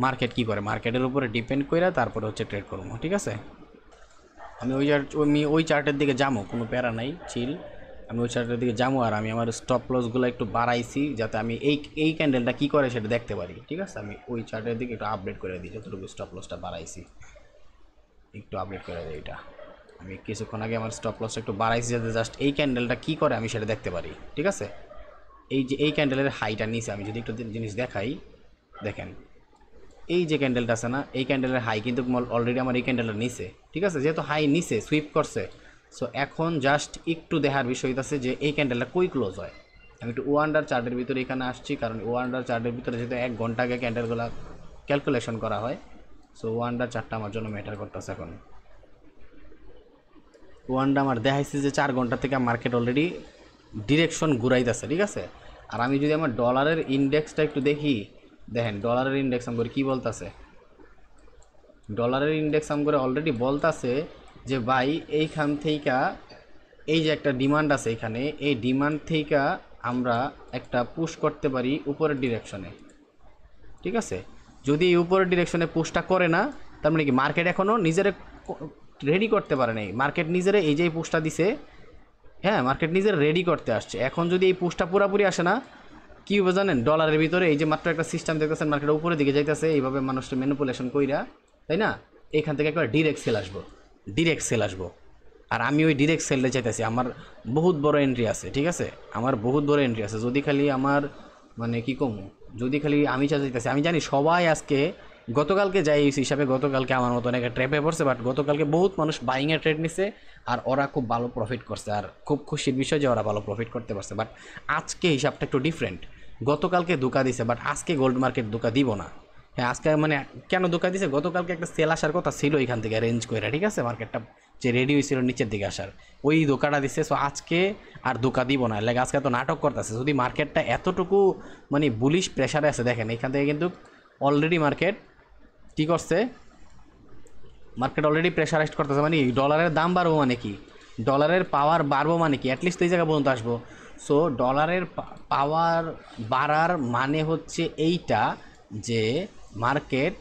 মার্কেট কী করে, মার্কেটের উপরে ডিপেন্ড করে তারপরে হচ্ছে ট্রেড করবো। ঠিক আছে, আমি ওই চার্টের দিকে যাবো, কোনো প্যারা নাই, চিল। আমি ওই চার্টের দিকে যাবো, আর আমি আমার স্টপ লসগুলো একটু বাড়াইছি যাতে আমি এই ক্যান্ডেলটা কী করে সেটা দেখতে পারি। ঠিক আছে, আমি ওই চার্টের দিকে একটু আপডেট করে দিই, যতটুকু স্টপ লসটা বাড়াইছি একটু আপডেট করে দিই। এটা আমি কিছুক্ষণ আগে আমার স্টপ লসটা একটু বাড়াইছি যাতে জাস্ট এই ক্যান্ডেলটা কী করে আমি সেটা দেখতে পারি। ঠিক আছে, এই যে এই ক্যান্ডেলের হাইটা নিচে আমি যদি একটু জিনিস দেখাই, দেখেন এই যে ক্যান্ডেলটা আছে না, এই ক্যান্ডেলের হাই কিন্তু অলরেডি আমার এই ক্যান্ডেলের নিচে। ঠিক আছে, যেহেতু হাই নিচে সুইপ করছে, সো এখন জাস্ট একটু দেখার বিষয় আছে যে এই ক্যান্ডেলটা কই ক্লোজ হয়। আমি একটু ওয়ান্ডার চার্টের ভিতরে এখানে আসছি, কারণ ওয়ান্ডার চার্টের ভিতরে যেহেতু 1 ঘন্টা আগে ক্যান্ডেলগুলো ক্যালকুলেশন করা হয়, সো ওয়ান্ডার চার্টটা আমার জন্য ম্যাটার করতেছে। এখন ওয়ানটা আমার দেখাইছে যে 4 ঘন্টা থেকে মার্কেট অলরেডি ডিরেকশন ঘুরাইতেছে। ঠিক আছে, আর আমি যদি আমার ডলারের ইন্ডেক্সটা একটু দেখি, দেখেন ডলারের ইন্ডেক্স আমার কী বলতেছে। ডলারের ইন্ডেক্স আমার অলরেডি বলতেছে যে ভাই এইখান থেকে এই যে একটা ডিমান্ড আছে এখানে, এই ডিমান্ড থেকে আমরা একটা পুশ করতে পারি উপরের ডিরেকশনে। ঠিক আছে, যদি এই উপরের ডিরেকশনে পুশটা করে না, তার মানে কি মার্কেট এখনও নিজের রেডি করতে পারে নাই। মার্কেট নিজেরে এই যে পুশটা দিছে, হ্যাঁ মার্কেট নিজের রেডি করতে আসছে। এখন যদি এই পুশটা পুরাপুরি আসে না, কী হবে জানেন, ডলারের ভিতরে এই যে মাত্র একটা সিস্টেম দেখতেছেন, মার্কেট উপরের দিকে যাইতেছে, এইভাবে মানুষটা ম্যানিপুলেশন কইরা, তাই না, এখান থেকে একবার ডিরেক্ট সেল আসবো, ডিরেক্ট সেল আসবো। আর আমি ওই ডিরেক্ট সেলটা চাইতেছি, আমার বহুত বড় এন্ট্রি আছে। ঠিক আছে, আমার বহুত বড় এন্ট্রি আছে। যদি খালি আমার মানে কী কম, যদি খালি আমি চাইতেছি, আমি জানি সবাই আজকে গতকালকে যাই এই হিসাবে, গতকালকে আমার মতো অনেক ট্র্যাপে পড়ছে, বাট গতকালকে বহুত মানুষ বাইংয়ের ট্রেড নিছে আর ওরা খুব ভালো প্রফিট করছে, আর খুব খুশির বিষয় যে ওরা ভালো প্রফিট করতে পারছে। বাট আজকে হিসাবটা একটু ডিফারেন্ট। গতকালকে ধোকা দিছে, বাট আজকে গোল্ড মার্কেট ধোকা দিব না। হ্যাঁ আজকে মানে কেন ধোকা দিছে, গতকালকে একটা সেল আসার কথা ছিল এখান থেকে রেঞ্জ করে। ঠিক আছে, মার্কেটটা যে রেডি হয়েছিল নিচের দিকে আসার, ওই ধোকাটা দিচ্ছে। সো আজকে আর ধোকা দিব না, লাগে আজকে এত নাটক করতেছে। যদি মার্কেটটা এতটুকু মানে বুলিশ প্রেশারে আছে, দেখেন এখান থেকে কিন্তু অলরেডি মার্কেট কী করছে, মার্কেট অলরেডি প্রেশারাইজড করতেছে। মানে ডলারের দাম বাড়বো মানে কি, ডলারের পাওয়ার বাড়বো মানে কি, অ্যাটলিস্ট এই জায়গা পর্যন্ত আসবো। সো ডলারের পাওয়ার বাড়ার মানে হচ্ছে এইটা যে মার্কেট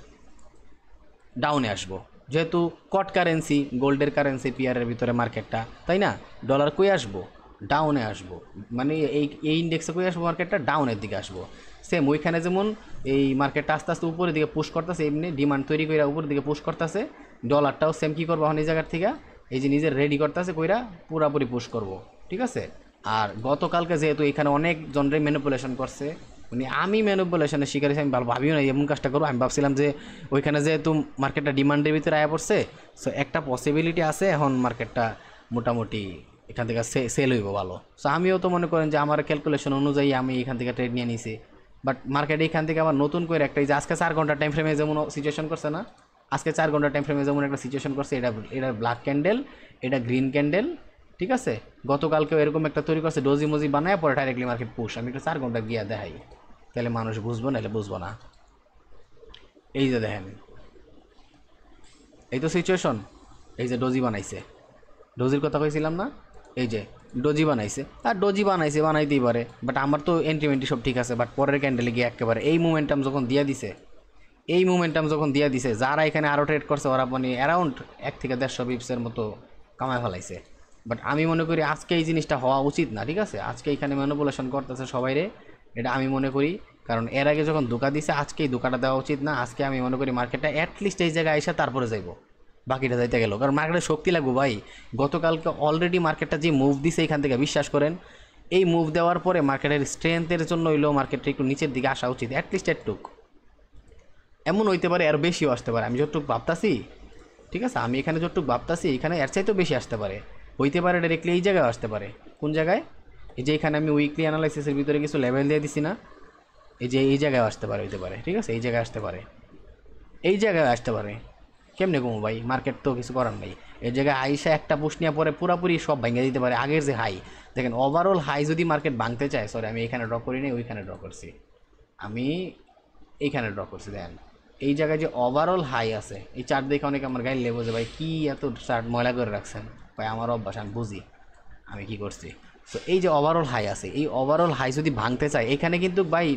ডাউনে আসবো। যেহেতু কট কারেন্সি, গোল্ডের কারেন্সি পিয়ারের ভিতরে মার্কেটটা, তাই না, ডলার কই আসবো, ডাউনে আসবো। মানে এই ইন্ডেক্সে কই আসবো, মার্কেটটা ডাউনের দিকে আসবো। সেম ওইখানে যেমন এই মার্কেটটা আস্তে আস্তে উপরের দিকে পুশ করতেছে, এমনি ডিমান্ড তৈরি করে উপরের দিকে পুশ করতেছে, ডলারটাও সেম কী করবো এখন এই জায়গার থেকে, এই যে নিজের রেডি করতেছে কইরা পুরাপুরি পুশ করব। ঠিক আছে, আর গতকালকে যেহেতু এখানে অনেক জনরে ম্যানিপুলেশন করছে, মানে আমি ম্যানিপুলেশনের শিকার হিসেবে আমি ভাবিও না এমন কাজটা করবো। আমি ভাবছিলাম যে ওইখানে যেহেতু মার্কেটটা ডিমান্ডের ভিতরে আয়া পড়ছে, সো একটা পসিবিলিটি আছে এখন মার্কেটটা মোটামুটি এখান থেকে সেল হইব ভালো। সো আমিও তো মনে করেন যে আমার ক্যালকুলেশন অনুযায়ী আমি এখান থেকে ট্রেড নিয়ে নিছি। বাট মার্কেট এইখান থেকে আবার নতুন করে একটা, এই যে আজকে 4 ঘন্টা টাইম ফ্রেমে যেমন সিচুয়েশন করছে না, আজকে 4 ঘন্টা টাইম ফ্রেমে যেমন একটা সিচুয়েশন করছে, এটা ব্ল্যাক ক্যান্ডেল, এটা গ্রিন ক্যান্ডেল। ঠিক আছে, গতকালকেও এরকম একটা তৈরি করছে, ডোজি মোজি বানায় পরে ডাইরেক্টলি মার্কেট পুশ। আমি একটু 4 ঘন্টা গিয়া দেখাই, তাহলে মানুষ বুঝবো, নাহলে বুঝবো না। এই যে দেখেন এই তো সিচুয়েশন। এই যে ডোজি বানাইছে, ডোজির কথা কইছিলাম না, এই যে ডোজি বানাইছে, আর ডোজি বানাইছে বানাইতেই পারে, বাট আমার তো এন্ট্রি মেন্ট্রি সব ঠিক আছে, বাট পরের ক্যান্ডেলে গিয়ে একেবারে এই মোমেন্টাম যখন দিয়ে দিছে, এই মোমেন্টাম যখন দিয়ে দিছে, যারা এখানে আরও ট্রেড করছে ওরা মানে অ্যারাউন্ড 1 থেকে 150 বিপসের মতো কামায় ফেলাইছে। বাট আমি মনে করি আজকে এই জিনিসটা হওয়া উচিত না, ঠিক আছে? আজকে এখানে ম্যানিপুলেশন করতেছে সবাইরে, এটা আমি মনে করি। কারণ এর আগে যখন ধোকা দিছে, আজকে এই ধোকাটা দেওয়া উচিত না। আজকে আমি মনে করি মার্কেটটা অ্যাটলিস্ট এই জায়গায় এসে তারপরে যাইব, বাকিটা যাইতে গেল, কারণ মার্কেটে শক্তি লাগবে ভাই। গতকালকে অলরেডি মার্কেটটা যে মুভ দিছে এখান থেকে, বিশ্বাস করেন এই মুভ দেওয়ার পরে মার্কেটের স্ট্রেংথের জন্য হইলেও মার্কেটটা একটু নিচের দিকে আসা উচিত, অ্যাটলিস্ট একটুক। এমন হইতে পারে আর বেশিও আসতে পারে, আমি যতটুকু ভাবতাছি, ঠিক আছে, আমি এখানে যতটুকু ভাবতাছি এখানে এর চাইতেও বেশি আসতে পারে, হইতে পারে ডাইরেক্টলি এই জায়গায় আসতে পারে। কোন জায়গায়? এই যে এখানে আমি উইকলি অ্যানালাইসিসের ভিতরে কিছু লেভেল দিয়ে দিছি না, এই যে এই জায়গায় আসতে পারে, হইতে পারে, ঠিক আছে, এই জায়গায় আসতে পারে, এই জায়গায় আসতে পারে। কেমনে কমো ভাই, মার্কেট তো কিছু করার নাই। এই জায়গায় আইসা একটা পুশ নেওয়ার পরে পুরোপুরি সব ভেঙে দিতে পারে। আগের যে হাই দেখেন, ওভারঅল হাই যদি মার্কেট ভাঙতে চায়, সরি আমি এখানে ড্র করি নি, ওইখানে ড্র করছি, আমি এইখানে ড্র করছি। দেখেন এই জায়গায় যে ওভারঅল হাই আছে, এই চার্ট দেখে অনেকে আমার গাইলে বোঝে ভাই কী এত চার্ট ময়লা করে রাখছেন, ভাই আমার অভ্যাস, আমি বুঝি আমি কী করছি। সো এই যে ওভারঅল হাই আছে, এই ওভারঅল হাই যদি ভাঙতে চায়, এখানে কিন্তু ভাই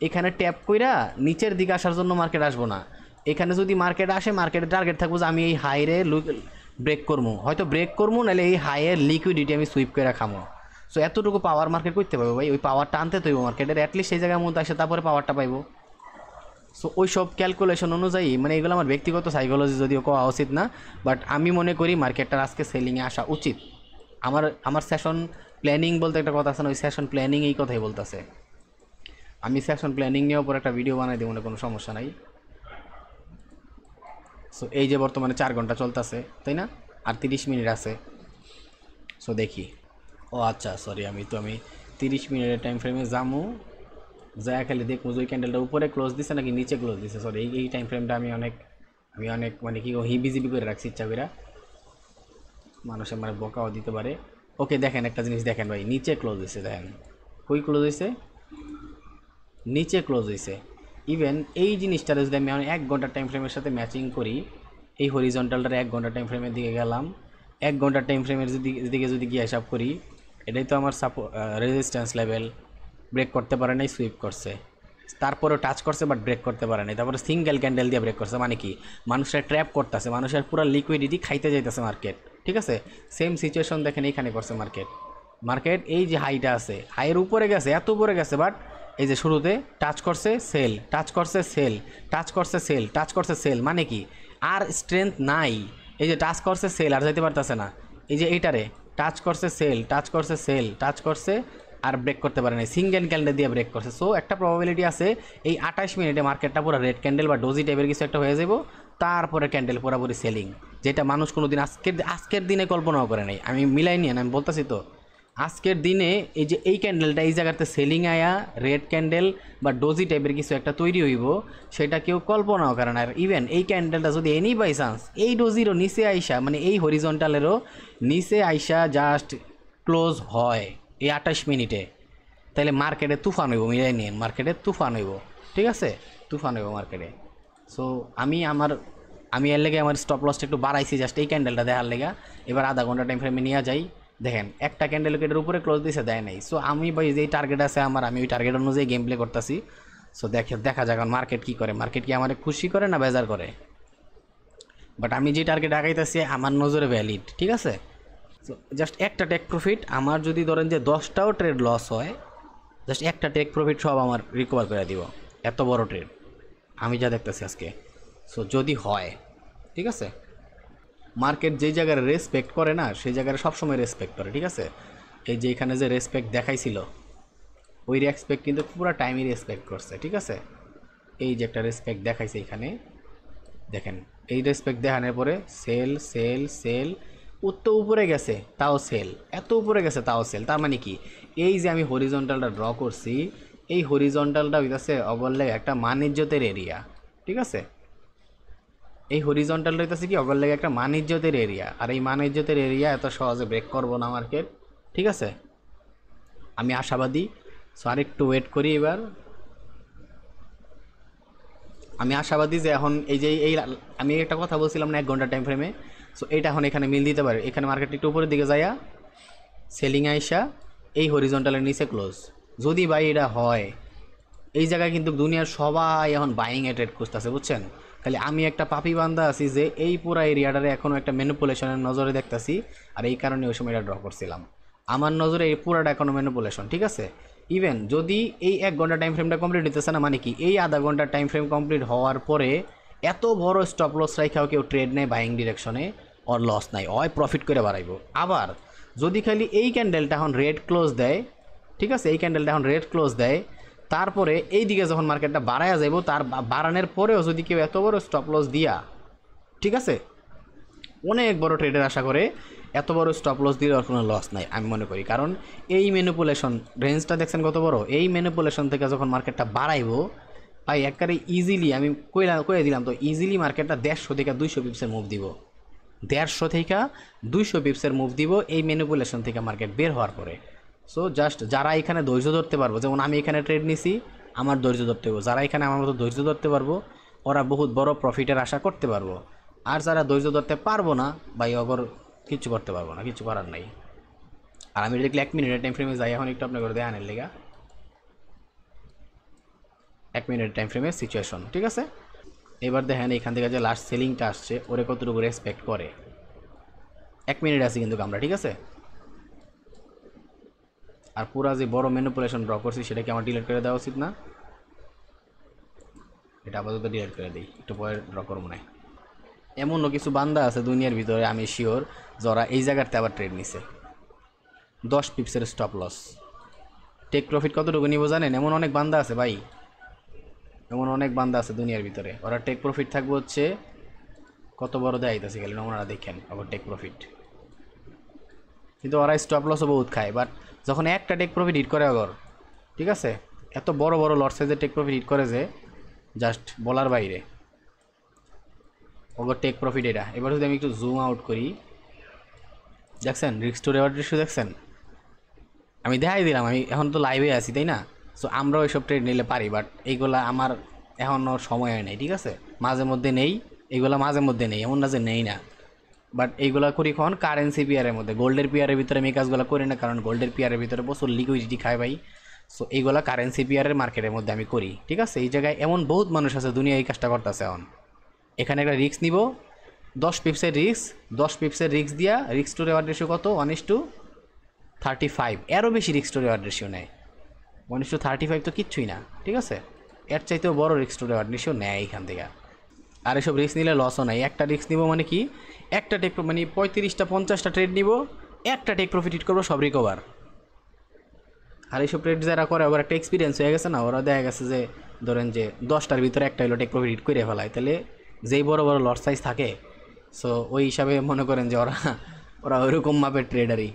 এখানে ট্যাপ কইরা নিচের দিকে আসার জন্য মার্কেট আসবো না। এখানে যদি মার্কেট আসে, মার্কেটের টার্গেট থাকবো যে আমি এই হাইরে ব্রেক করবো, হয়তো ব্রেক করবো, নাহলে এই হাইয়ের লিকুইডিটি আমি সুইপ করে খামো। সো এতটুকু পাওয়ার মার্কেট করতে পারবো ভাই, ওই পাওয়ারটা আনতে তৈব মার্কেটের, অ্যাটলিস্ট সেই জায়গার মধ্যে আসে তারপরে পাওয়ারটা পাইবো। সো ওই সব ক্যালকুলেশন অনুযায়ী, মানে এগুলো আমার ব্যক্তিগত সাইকোলজি যদিও কোয়া উচিত না, বাট আমি মনে করি মার্কেটটার আজকে সেলিংয়ে আসা উচিত। আমার আমার সেশন প্ল্যানিং বলতে একটা কথা আছে না, ওই সেশন প্ল্যানিং এই কথাই বলতেছে। আমি সেশন প্ল্যানিং নিয়ে ওপর একটা ভিডিও বানাই দেবো, কোনো সমস্যা নাই। সো এই যে বর্তমানে 4 ঘন্টা চলতেছে, তাই না, আর 30 মিনিট আছে। সো দেখি, ও আচ্ছা সরি, আমি 30 মিনিটের টাইম ফ্রেমে যামু, যা খালি দেখবো যে ওই ক্যান্ডেলটা উপরে ক্লোজ দিছে নাকি নিচে ক্লোজ দিছে। সরি এই টাইম ফ্রেমটা আমি অনেক মানে কি হিবিজিবি করে রাখছি ইচ্ছা করে, মানুষের মানে বকাও দিতে পারে। ওকে দেখেন একটা জিনিস দেখেন ভাই, নিচে ক্লোজ হয়েছে, দেখেন কই ক্লোজ হয়েছে, নিচে ক্লোজ হয়েছে। ইভেন এই জিনিসটা যদি আমি 1 ঘন্টার টাইম ফ্রেমের সাথে ম্যাচিং করি, এই হরিজন্টালটার 1 ঘন্টার টাইম ফ্রেমের দিকে গেলাম, 1 ঘন্টার টাইম ফ্রেমের দিকে যদি গিয়ে হিসাব করি, এটাই তো আমার রেজিস্ট্যান্স লেভেল, ব্রেক করতে পারে নাই, সুইপ করছে, তারপরেও টাচ করছে বাট ব্রেক করতে পারে নাই, তারপরে সিঙ্গেল ক্যান্ডেল দিয়ে ব্রেক করছে। মানে কি, মানুষের ট্র্যাপ করতেছে, মানুষের পুরো লিকুইডিটি খাইতে যাইতেছে মার্কেট, ঠিক আছে। সেম সিচুয়েশন দেখেন এইখানে করছে মার্কেট এই যে হাইটা আছে, হাইয়ের উপরে গেছে, এত উপরে গেছে, বাট এই যে শুরুতে টাচ করছে সেল, টাচ করছে সেল, টাচ করছে সেল, টাচ করছে সেল, মানে কি আর স্ট্রেংথ নাই। এই যে টাচ করছে সেল, আর যাইতে পারতেছে না। এই যে এইটারে টাচ করছে সেল, টাচ করছে সেল, টাচ করছে, আর ব্রেক করতে পারে না, সিঙ্গেল ক্যান্ডেল দিয়ে ব্রেক করছে। সো একটা প্রবাবিলিটি আছে এই 28 মিনিটে মার্কেটটা পুরো রেড ক্যান্ডেল বা ডোজি টাইপের কিছু একটা হয়ে যাব, তারপরে ক্যান্ডেল পুরোপুরি সেলিং, যেটা মানুষ কোনো দিন আজকের দিনে কল্পনাও করে নাই। আমি মিলাই নিয়ে আমি বলতেছি তো, আজকের দিনে এই যে এই ক্যান্ডেলটা এই জায়গাতে সেলিং আয়া রেড ক্যান্ডেল বা ডোজি টাইপের কিছু একটা তৈরি হইব, সেটা কেউ কল্পনাও করে না। আর ইভেন এই ক্যান্ডেলটা যদি এনি বাই চান্স এই ডোজিরও নিচে আইসা, মানে এই হরিজন্টালেরও নিচে আইসা জাস্ট ক্লোজ হয় এই 28 মিনিটে, তাহলে মার্কেটে তুফান হইব, মিলাই নিন, মার্কেটে তুফান হইব, ঠিক আছে, তুফান হইব মার্কেটে। সো আমি এর লেগে আমার স্টপ লসটা একটু বাড়াইছি জাস্ট এই ক্যান্ডেলটা দেখার লেগে। এবার আধা ঘন্টা টাইম ফ্রেমে নিয়ে যাই, দেখেন একটা ক্যান্ডেল এটার উপরে ক্লোজ দিছে, দেয় নাই। সো আমি ভাই যেই টার্গেট আছে আমার, আমি ওই টার্গেট অনুযায়ী গেম প্লে করতেছি। সো দেখা যাক মার্কেট কী করে, মার্কেট কি আমার খুশি করে না বেজার করে। বাট আমি যে টার্গেট আগাইতেছি আমার নজরে ভ্যালিড, ঠিক আছে। সো জাস্ট একটা টেক প্রফিট আমার, যদি ধরেন যে 10টাও ট্রেড লস হয়, জাস্ট একটা টেক প্রফিট সব আমার রিকভার করে দিব, এত বড় ট্রেড আমি যা দেখতেছি আজকে। সো যদি হয়, ঠিক আছে, মার্কেট যেই জায়গায় রেসপেক্ট করে না সেই জায়গায় সবসময় রেসপেক্ট করে, ঠিক আছে। এই যে এখানে যে রেসপেক্ট দেখাইছিল, ওই রেসপেক্ট কিন্তু পুরো টাইমই রেসপেক্ট করছে, ঠিক আছে। এই যে একটা রেসপেক্ট দেখাইছে এখানে, দেখেন এই রেসপেক্ট দেখানোর পরে সেল সেল সেল, তো উপরে গেছে তাও সেল, এত উপরে গেছে তাও সেল। তার মানে কি, এই যে আমি হরিজন্টালটা ড্র করছি, এই হরিজন্টালটা হইতেছে অগরলে একটা মানিজ্যতের এরিয়া, ঠিক আছে। এই হরিজন্টালটা হইতেছে কি অগর লেগে একটা মানিজ্যতের এরিয়া, আর এই মানিজ্যতের এরিয়া এত সহজে ব্রেক করবো না মার্কেট, ঠিক আছে, আমি আশাবাদী। সো আরেকটু ওয়েট করি এবার। আমি আশাবাদী যে এখন এই যে এই আমি একটা কথা বলছিলাম না 1 ঘন্টা টাইম ফ্রেমে, সো এইটা এখন এখানে মিল দিতে পারে। এখানে মার্কেট একটু উপরের দিকে যাইয়া সেলিং আইসা এই হরিজন্টালের নিচে ক্লোজ, যদি ভাই এটা হয় এই জায়গায় কিন্তু দুনিয়ার সবাই এখন বাইং এ ট্রেড খুঁজতেছে, বুঝছেন। খালি আমি একটা পাপি বান্দা আছি যে এই পুরা এরিয়াটারে এখনও একটা ম্যানিপুলেশনের নজরে দেখতেছি, আর এই কারণে ওই সময় এটা ড্র করছিলাম। আমার নজরে এই পুরাটা এখনও ম্যানিপুলেশন, ঠিক আছে। ইভেন যদি এই 1 ঘন্টা টাইম ফ্রেমটা কমপ্লিট হইতেছে না, মানে কি এই আধা ঘন্টা টাইম ফ্রেম কমপ্লিট হওয়ার পরে এত বড় স্টপ লস রাইখাও কেউ ট্রেড নেয় বাইং ডিরেকশনে, ওর লস নাই, হয় প্রফিট করে বাড়াইব। আবার যদি খালি এই ক্যান্ডেলটা এখন রেড ক্লোজ দেয়, ঠিক আছে, এই ক্যান্ডেলটা এখন রেড ক্লোজ দেয়, তারপরে এই দিকে যখন মার্কেটটা বাড়ায়া যাইব, তার বাড়ানোর পরেও যদি কেউ এত বড় স্টপ লস দিয়া, ঠিক আছে, অনেক বড় ট্রেডের আশা করে এত বড় স্টপ লস দিয়ে কোনো লস নাই আমি মনে করি। কারণ এই ম্যানিপুলেশন রেঞ্জটা দেখছেন কত বড়, এই ম্যানিপুলেশন থেকে যখন মার্কেটটা বাড়াইব ভাই একবারে ইজিলি, আমি কইয়া দিলাম তো, ইজিলি মার্কেটটা 150 থেকে 200 পিপসের মুভ দিব, 150 থেকে 200 পিপসের মুভ দিব এই ম্যানিপুলেশন থেকে মার্কেট বের হওয়ার পরে। সো জাস্ট যারা এখানে ধৈর্য ধরতে পারবো, যেমন আমি এখানে ট্রেড নিছি, আমার ধৈর্য ধরতে হবে, যারা এখানে আমার মতো ধৈর্য ধরতে পারবো ওরা বহুত বড় প্রফিটের আশা করতে পারবো। আর যারা ধৈর্য ধরতে পারবো না ভাই, অগর কিচ্ছু করতে পারবো না, কিছু করার নাই। আর আমি দেখলে 1 মিনিটের টাইম ফ্রেমে যাই, এখন একটু আপনার করে দেখানের লেগা 1 মিনিট টাইম ফ্রেমের সিচুয়েশন, ঠিক আছে। এবার দেখেন এখান থেকে যে লাস্ট সেলিংটা আসছে ওরে কতটুকু রেসপেক্ট করে। 1 মিনিট আছে কিন্তু আমরা, ঠিক আছে। আর পুরা যে বড় ম্যানিপুলেশন ড্র করছি সেটাকে আমার ডিলিট করে দেওয়া উচিত না, এটা আপাতত ডিলিট করে দিই, একটু পরে ড্র করবো না। এমনও কিছু বান্দা আছে দুনিয়ার ভিতরে আমি শিওর যারা এই জায়গাতে আবার ট্রেড নিছে 10 পিপসের স্টপ লস, টেক প্রফিট কতটুকু নিব জানেন? এমন অনেক বান্দা আছে ভাই, এমন অনেক বান্দা আছে দুনিয়ার ভিতরে, ওরা টেক প্রফিট থাকবে হচ্ছে কত বড় দেখাইতেছে, খালি ওনারা দেখেন আবার টেক প্রফিট, কিন্তু ওরা স্টপ লসও বহুত খায়। বাট যখন একটা টেক প্রফিট হিট করে আগর, ঠিক আছে, এত বড় বড় লট সাইজের টেক প্রফিট হিট করে যে জাস্ট বলার বাইরে ওগর টেক প্রফিট এটা। এবার যদি আমি একটু জুম আউট করি, দেখছেন রিস্ক টু রিওয়ার্ড রেশিও দেখছেন, আমি দেখাই দিলাম, আমি এখন তো লাইভে আছি তাই না। সো আমরাও এইসব ট্রেড নিলে পারি, বাট এইগুলা আমার এখনও সময় হয় নাই, ঠিক আছে, মাঝে মধ্যে নেই, এইগুলা মাঝে মধ্যে নেই, এমন না যে নেই না, বাট এইগুলা করি কখন কারেন্সি পেয়ারের মধ্যে। গোল্ডের পেয়ারের ভিতরে আমি এই কাজগুলো করি না, কারণ গোল্ডের পেয়ারের ভিতরে প্রচুর লিকুইডিটি খায় ভাই। সো এইগুলা কারেন্সি পেয়ারের মার্কেটের মধ্যে আমি করি, ঠিক আছে। এই জায়গায় এমন বহুত মানুষ আছে দুনিয়া এই কাজটা করতেছে এখন। এখানে একটা রিস্ক নিব, 10 পিপসের রিস্ক, 10 পিপসের রিস্ক দিয়া রিস্ক টু রিওয়ার্ড রেশিও কত 1:35, এরও বেশি রিস্ক টু রিওয়ার্ড রেশিও নেয়। 1:35 তো কিচ্ছুই না, ঠিক আছে, এর চাইতেও বড় রিস্ক টু রিওয়ার্ড রেশিও নেয় এখান থেকে। আর এসব রিস্ক নিলে লসও নাই, একটা রিস্ক নিব মানে কি, একটা টেক মানে 35টা 50টা ট্রেড নিব, একটা টেক প্রফিট হিট করবো, সব রিকভার। আর এইসব ট্রেড যারা করে আবার একটা এক্সপিরিয়েন্স হয়ে গেছে না, ওরা দেখা গেছে যে ধরেন যে 10টার ভিতরে একটা হলো টেক প্রফিট হিট করে ফেলায়, তাহলে যেই বড় বড় লট সাইজ থাকে, সো ওই হিসাবে মনে করেন যে ওরা ওরা ওইরকম মাপের ট্রেডারই।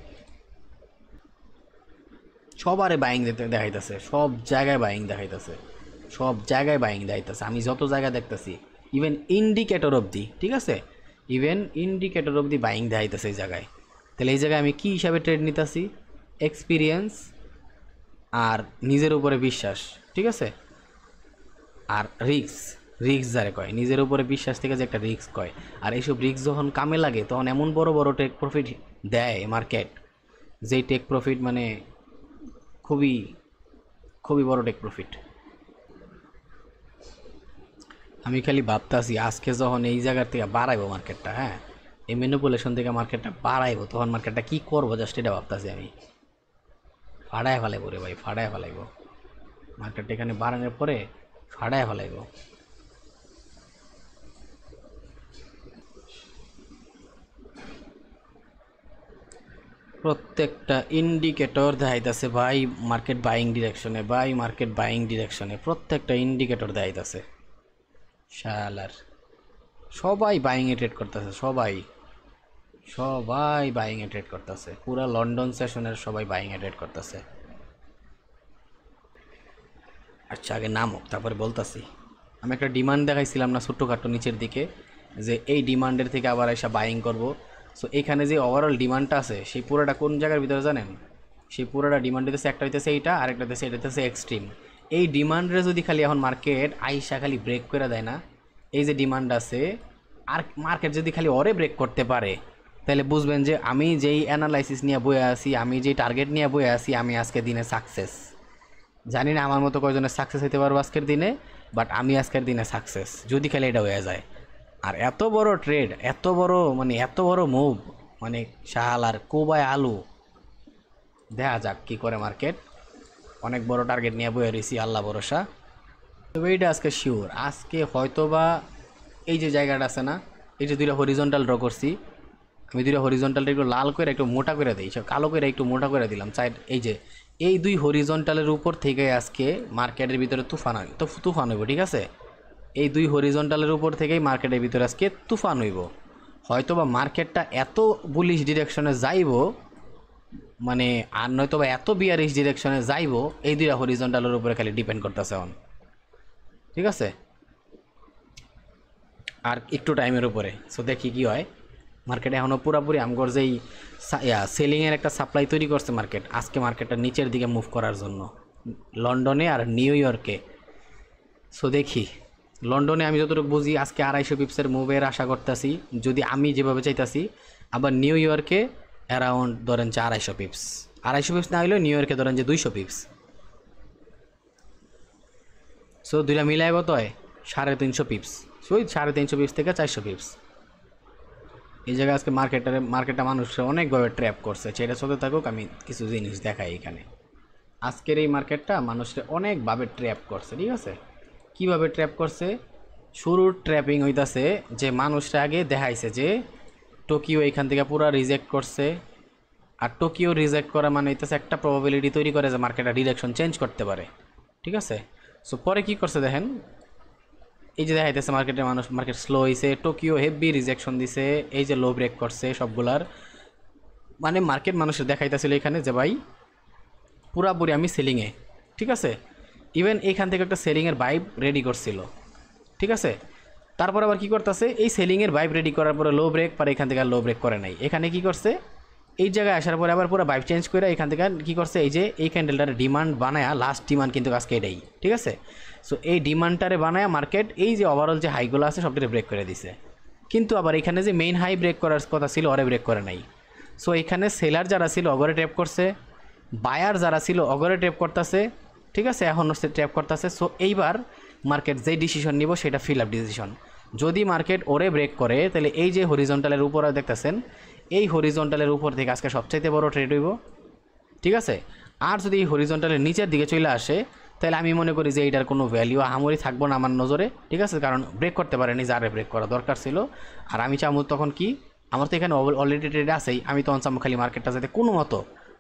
সবারে বাইং দেখাইতেছে, সব জায়গায় বাইং দেখাইতেছে, সব জায়গায় বাইং দেখাইতেছে, আমি যত জায়গায় দেখতেছি, ইভেন ইন্ডিকেটর অবধি, ঠিক আছে, ইভেন ইন্ডিকেটর অবধি বাইং দেখাইতেছে এই জায়গায়। তাহলে এই জায়গায় আমি কী হিসাবে ট্রেড নিতেছি? এক্সপিরিয়েন্স আর নিজের উপরে বিশ্বাস, ঠিক আছে, আর রিক্স যারে কয়, নিজের উপরে বিশ্বাস থেকে যে একটা রিক্স কয়। আর এইসব রিক্স যখন কামে লাগে তখন এমন বড় বড় টেক প্রফিট দেয় মার্কেট, যেই টেক প্রফিট মানে খুবই খুবই বড় টেক প্রফিট। আমি খালি ভাবতাছি আজকে যখন এই জায়গার থেকে বাড়াইবো মার্কেটটা, হ্যাঁ, এই ম্যানিপুলেশন থেকে মার্কেটটা বাড়াইবো, তখন মার্কেটটা কী করবো জাস্ট এটা ভাবতাছি আমি। ফাড়ায় ফেলাইবো রে ভাই, ফাড়ায় ফেলাইবো মার্কেটটা, এখানে বাড়ানোর পরে ফাড়ায় ফেলাইবো। প্রত্যেকটা ইন্ডিকেটর দেখাইতেছে ভাই মার্কেট বাইং ডিরেকশনে, ভাই মার্কেট বাইং ডিরেকশনে, প্রত্যেকটা ইন্ডিকেটর দেখাইতেছে। শালার সবাই বাইংয়ে ট্রেড করতেছে, সবাই সবাই বাইংয়ে ট্রেড করতেছে, পুরা লন্ডন সেশনের সবাই বাইংয়ে ট্রেড করতেছে। আচ্ছা আগে নামক তারপরে বলতাছি। আমি একটা ডিমান্ড দেখাইছিলাম না ছোট্টখাটো নিচের দিকে, যে এই ডিমান্ডের থেকে আবার এসে বাইং করব। সো এখানে যে ওভারঅল ডিমান্ডটা আছে সেই পুরোটা কোন জায়গার ভিতরে জানেন? সেই পুরোটা ডিমান্ড হইতেছে, একটা হইতেছে এইটা, আরেকটা হইতেছে এটা হইতেছে এক্সট্রিম। এই ডিমান্ডে যদি খালি এখন মার্কেট আইসা খালি ব্রেক করে দেয় না, এই যে ডিমান্ড আছে, আর মার্কেট যদি খালি ওরে ব্রেক করতে পারে, তাহলে বুঝবেন যে আমি যেই অ্যানালাইসিস নিয়ে বয়ে আছি, আমি যেই টার্গেট নিয়ে বয়ে আছি, আমি আজকে দিনে সাকসেস। জানি না আমার মতো কয়জনের সাকসেস হতে পারবো আজকের দিনে, বাট আমি আজকের দিনে সাকসেস যদি খালি এটা হয়ে যায়। আর এত বড় ট্রেড, এত বড় মানে এত বড় মুভ, মানে শাল আর কোবায় আলু। দেখা যাক কী করে মার্কেট। অনেক বড় টার্গেট নিয়ে বয়ে রয়েছি, আল্লাহ ভরসা। তবে এইটা আজকে শিওর, আজকে হয়তো বা এই যে জায়গাটা আছে না, এই যে দুইটা হরিজন্টাল ড্র করছি, আমি দুইটা হরিজন্টালটা একটু লাল করে একটু মোটা করে দিই, কালো করে একটু মোটা করে দিলাম সাইড। এই যে এই দুই হরিজন্টালের উপর থেকে আজকে মার্কেটের ভিতরে তুফান হইব, ঠিক আছে? এই দুই হরিজন্টালের উপর থেকেই মার্কেটের ভিতরে আজকে তুফান হইব। হয়তো বা মার্কেটটা এত বুলিশ ডিরেকশনে যাইব, মানে আর নয়তো বা এত বিয়ারিশ ডিরেকশনে যাইব, এই দুইটা হরিজন্টালের উপরে খালি ডিপেন্ড করতেছে এখন, ঠিক আছে? আর একটু টাইমের উপরে। সো দেখি কি হয়। মার্কেটে এখনও পুরোপুরি আমগর যেই সেলিংয়ের একটা সাপ্লাই তৈরি করছে মার্কেট, আজকে মার্কেটটা নিচের দিকে মুভ করার জন্য লন্ডনে আর নিউ ইয়র্কে। সো দেখি, লন্ডনে আমি যতটুকু বুঝি আজকে 250 পিপসের মুভের আশা করতেছি, যদি আমি যেভাবে চাইতাছি। আবার নিউ ইয়র্কে অ্যারাউন্ড ধরেন যে 250 পিপস, 250 পিপস না হলেও নিউ ইয়র্কে ধরেন যে 200 পিপস। সো দুইটা মিলাই কত হয়? 350 পিপস। সো ওই 350 পিপস থেকে 400 পিপস। এই জায়গায় আজকে মার্কেটটা মানুষরা অনেকভাবে ট্র্যাপ করছে। সেটা চলতে থাকুক, আমি কিছু জিনিস দেখাই এখানে। আজকের এই মার্কেটটা মানুষরা অনেকভাবে ট্র্যাপ করছে, ঠিক আছে? কীভাবে ট্র্যাপ করছে? শুরুর ট্র্যাপিং হইতাছে যে মানুষরা আগে দেখাইছে যে টোকিও এখান থেকে পুরো রিজেক্ট করছে। আর টোকিও রিজেক্ট করা মানে হইতেছে একটা প্রবাবিলিটি তৈরি করে যে মার্কেটটা ডিরেকশন চেঞ্জ করতে পারে, ঠিক আছে? সো পরে কী করছে দেখেন, এই যে দেখাইতেছে মার্কেট স্লো হয়েছে, টোকিও হেভি রিজেকশন দিছে, এই যে লো ব্রেক করছে সবগুলার। মানে মার্কেট মানুষের দেখাইতেছিল এখানে যে ভাই পুরাপুরি আমি সেলিংয়ে, ঠিক আছে? ইভেন এইখান থেকে একটা সেলিংয়ের ভাইব রেডি করছিল, ঠিক আছে? তারপর আবার কী করতেছে, এই সেলিংয়ের ভাইব রেডি করার পরে লো ব্রেক, পরে এখান থেকে আর লো ব্রেক করে নাই। এখানে কী করছে, এই জায়গায় আসার পরে আবার পুরো ভাইব চেঞ্জ করে এখান থেকে কী করছে, এই যে এই ক্যান্ডেলটার ডিমান্ড বানায়া, লাস্ট ডিমান্ড কিন্তু আজকে এটাই, ঠিক আছে? সো এই ডিমান্ডটারে বানায়া মার্কেট এই যে ওভারঅল যে হাইগুলো আছে সবটাকে ব্রেক করে দিছে। কিন্তু আবার এখানে যে মেইন হাই ব্রেক করার কথা ছিল ওরে ব্রেক করে নাই। সো এখানে সেলার যারা ছিল অগরে ট্র্যাপ করছে, বায়ার যারা ছিল অগরে ট্র্যাপ করতেছে, ঠিক আছে? এখন হচ্ছে ট্র্যাপ করতেছে। সো এইবার মার্কেট যেই ডিসিশন নিব সেটা ফিল আপ ডিসিশন। যদি মার্কেট ওরে ব্রেক করে, তাহলে এই যে হরিজন্টালের উপরে দেখতেছেন, এই হরিজন্টালের উপর থেকে আজকে সবচাইতে বড় ট্রেড হইব, ঠিক আছে? আর যদি এই হরিজন্টালের নিচের দিকে চলে আসে, তাহলে আমি মনে করি যে এইটার কোনো ভ্যালিউ আহামরি থাকবো না আমার নজরে, ঠিক আছে? কারণ ব্রেক করতে পারেনি, যারে ব্রেক করা দরকার ছিল। আর আমি চাবো তখন কি, আমার তো এখানে অলরেডি ট্রেড আছেই, আমি তখন চাবো খালি মার্কেটটা যাতে কোনো মতো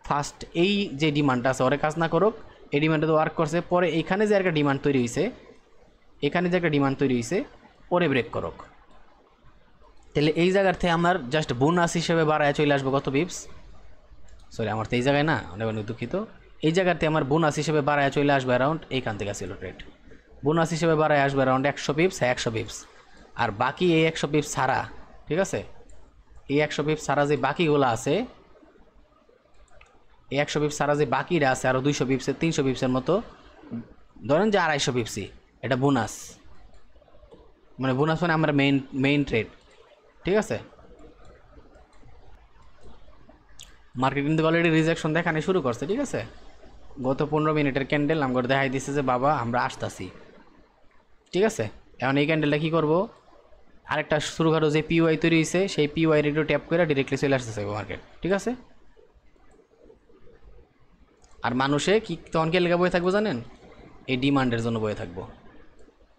ফার্স্ট এই যে ডিমান্ডটা আছে ওরে কাজ না করুক। এই ডিমান্ডটা তো ওয়ার্ক করছে, পরে এইখানে যে একটা ডিমান্ড তৈরি হয়েছে, ওরে ব্রেক করুক। তাহলে এই জায়গার থেকে আমার জাস্ট বোনাস হিসেবে বাড়ায় চলে আসবো কত পিপস, সরি আমার তো এই জায়গায় না, অনেক অনেক দুঃখিত। এই জায়গাতে আমার বোনাস হিসেবে বাড়ায় চলে আসবে অ্যারাউন্ড এইখান থেকে ছিল ট্রেড, বোনাস হিসেবে বাড়ায় আসবে অ্যারাউন্ড 100 পিপস, 100 পিপস। আর বাকি এই 100 পিপস ছাড়া, ঠিক আছে? এই 100 পিপস ছাড়া যে বাকিগুলো আছে, এই 100 পিপস ছাড়া যে বাকিটা আছে আরও 200 পিপসের 300 পিপসের মতো, ধরেন যে 250 পিপসই এটা বোনাস। মানে বোনাস মানে আমার মেইন ট্রেড, ঠিক আছে? মার্কেট কিন্তু অলরেডি রিজেকশন দেখানো শুরু করছে, ঠিক আছে? গত 15 মিনিটের ক্যান্ডেল আমার দেখাই দিচ্ছে যে বাবা আমরা আসতেছি, ঠিক আছে? এখন এই ক্যান্ডেলটা কী করবো, আরেকটা শুরুখাটো যে পিওয়াই তৈরি হয়েছে সেই পিওয়াই একটু ট্যাপ করে ডিরেক্টলি চলে আসতেছে মার্কেট, ঠিক আছে? আর মানুষে কি তখন কে লেগে বয়ে থাকবো জানেন? এই ডিমান্ডের জন্য বয়ে থাকবো,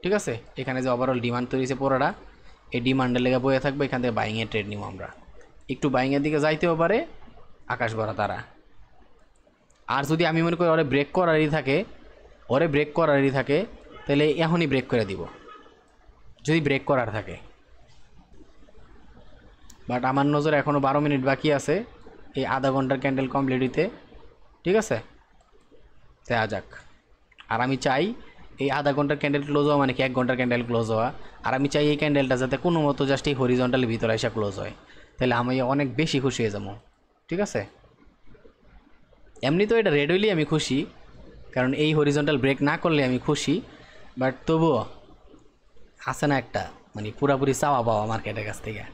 ঠিক আছে? এখানে যে ওভারঅল ডিমান্ড তৈরি হয়েছে পুরোটা, এই ডিমান্ডের লেগে বয়ে থাকবো। এখান থেকে বাইংয়ের ট্রেড নিব আমরা, একটু বাইংয়ের দিকে যাইতেও পারে আকাশ ভরা তারা। আর যদি আমি মনে করি ওরে ব্রেক করারই থাকে, তাহলে এখনই ব্রেক করে দিব যদি ব্রেক করার থাকে। বাট আমার নজরে এখনও 12 মিনিট বাকি আছে এই আধা ঘন্টার ক্যান্ডেল কমপ্লিট হইতে, ঠিক আছে? দেখা যাক। আর আমি চাই এই আধা ঘন্টার ক্যান্ডেল ক্লোজ হওয়া মানে কি 1 ঘন্টার ক্যান্ডেল ক্লোজ হওয়া। আর আমি চাই এই ক্যান্ডেলটা যাতে কোনো মতো জাস্ট এই হরিজন্টালের ভিতরে এসে ক্লোজ হয়, তাহলে আমি অনেক বেশি খুশি হয়ে যাবো, ঠিক আছে? এমনি তো এটা রেড হইলেই আমি খুশি, কারণ এই হরিজন্টাল ব্রেক না করলে আমি খুশি, বাট তবুও আছে না একটা মানে পুরাপুরি চাওয়া পাওয়া মার্কেটের কাছ থেকে।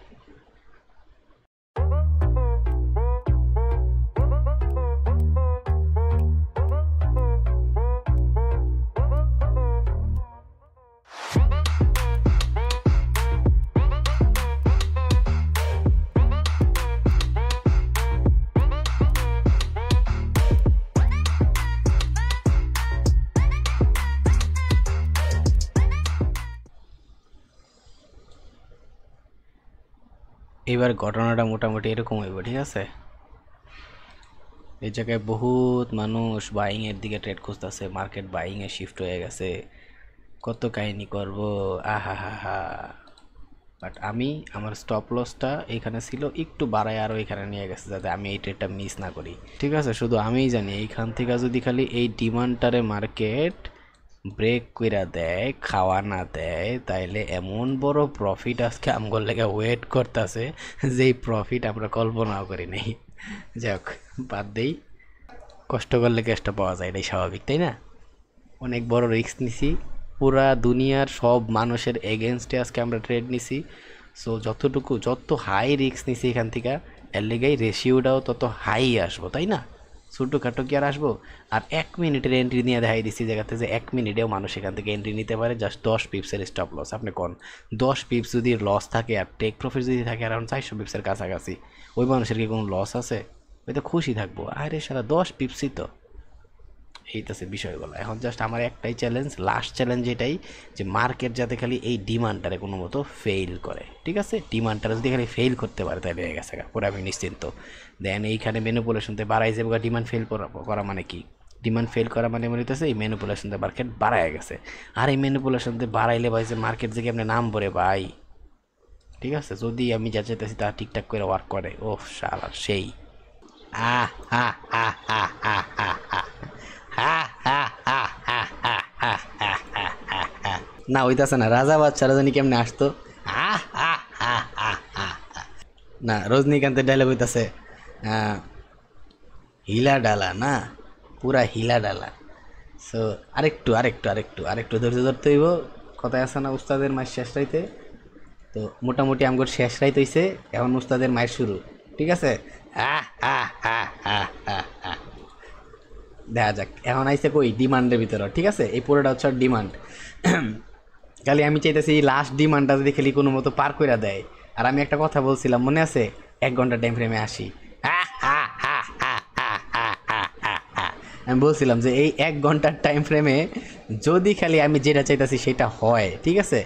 এবার ঘটনাটা মোটামুটি এরকম হইব, ঠিক আছে? এই জায়গায় বহুত মানুষ বাইং এর দিকে ট্রেড খুঁজতেছে, মার্কেট বাইং এ শিফট হয়ে গেছে, কত কাহিনী করব, আহা হা হা। বাট আমি আমার স্টপ লসটা এখানে ছিল একটু বাড়ায় আরও এখানে নিয়ে গেছে যাতে আমি এই ট্রেডটা মিস না করি, ঠিক আছে? শুধু আমিই জানি এইখান থেকে যদি খালি এই ডিমান্ডটারে মার্কেট ব্রেক কইরা দেয়, খাওয়া না দেয়, তাইলে এমন বড় প্রফিট আজকে আমগোর লেগে ওয়েট করতেছে যেই প্রফিট আমরা কল্পনাও করি নাই। যাক বাদ দেই, কষ্ট করলে কেষ্ট পাওয়া যায়, এটাই স্বাভাবিক, তাই না? অনেক বড় রিস্ক নিছি, পুরা দুনিয়ার সব মানুষের এগেনস্টে আজকে আমরা ট্রেড নিছি। সো যত হাই রিস্ক নিছি এখান থেকে, এর লেগেই রেশিওটাও তত হাই আসবো, তাই না? ছোটোখাটো কি আর আসবো? আর 1 মিনিটের এন্ট্রি নিয়ে দেখাই দিচ্ছি জায়গাতে যে 1 মিনিটেও মানুষ এখান থেকে এন্ট্রি নিতে পারে, জাস্ট 10 পিপসের স্টপ লস। আপনি কোন 10 পিপস যদি লস থাকে আর টেক প্রফিট যদি থাকে অ্যারাউন্ড 400 পিপসের কাছাকাছি, ওই মানুষের কি কোনো লস আছে? ওই তো খুশি থাকবো, আরে সারা 10 পিপসই তো। এইটাছে বিষয়গুলো। এখন জাস্ট আমার একটাই চ্যালেঞ্জ, লাস্ট চ্যালেঞ্জ এটাই যে মার্কেট যাতে খালি এই ডিমান্ডটারে কোনো মতো ফেইল করে, ঠিক আছে? ডিমান্ডটারে যদি খালি ফেইল করতে পারে তাহলে হয়ে গেছে, পুরো আমি নিশ্চিন্ত। দেন এইখানে ম্যানিপুলেশনতে বাড়াই যাবে। ডিমান্ড ফেল করা মানে কি? ডিমান্ড ফেল করা মানে মনে হইতেছে এই ম্যানিপুলেশনতে মার্কেট বাড়ায় গেছে। আর এই ম্যানিপুলেশনতে বাড়াইলে ভাই যে মার্কেট থেকে আপনি নাম পড়ে ভাই, ঠিক আছে? যদি আমি যা চাইতেছি তা ঠিকঠাক করে ওয়ার্ক করে, ও শালা সেই আহ হা হা হা হা হা হা না হইতাছে না। রাজা বাচ্চারা জানি কেমনে আসতো, না রজনীকান্তের ডায়লগ হইতাছে হিলা ডালা, না পুরা হিলা ডালা। সো আরেকটু ধৈর্য ধরতে হইব। কথায় আছে না উস্তাদের মায়ের শেষ রাইতে, তো মোটামুটি আমগর শেষ রাইত হইছে, এখন উস্তাদের মায়ের শুরু, ঠিক আছে? দেখা যাক এখন আইসে কই ডিমান্ডের ভিতরে, ঠিক আছে? এই পুরোটা হচ্ছে ডিমান্ড। খালি আমি চাইতেছি লাস্ট ডিমান্ডটা যদি খালি কোনো মতো পার করে দেয়। আর আমি একটা কথা বলছিলাম মনে আছে, 1 ঘন্টা টাইম ফ্রেমে আসি, আমি বলছিলাম যে এই 1 ঘন্টার টাইম ফ্রেমে যদি খালি আমি যেটা চাইতেছি সেটা হয়, ঠিক আছে?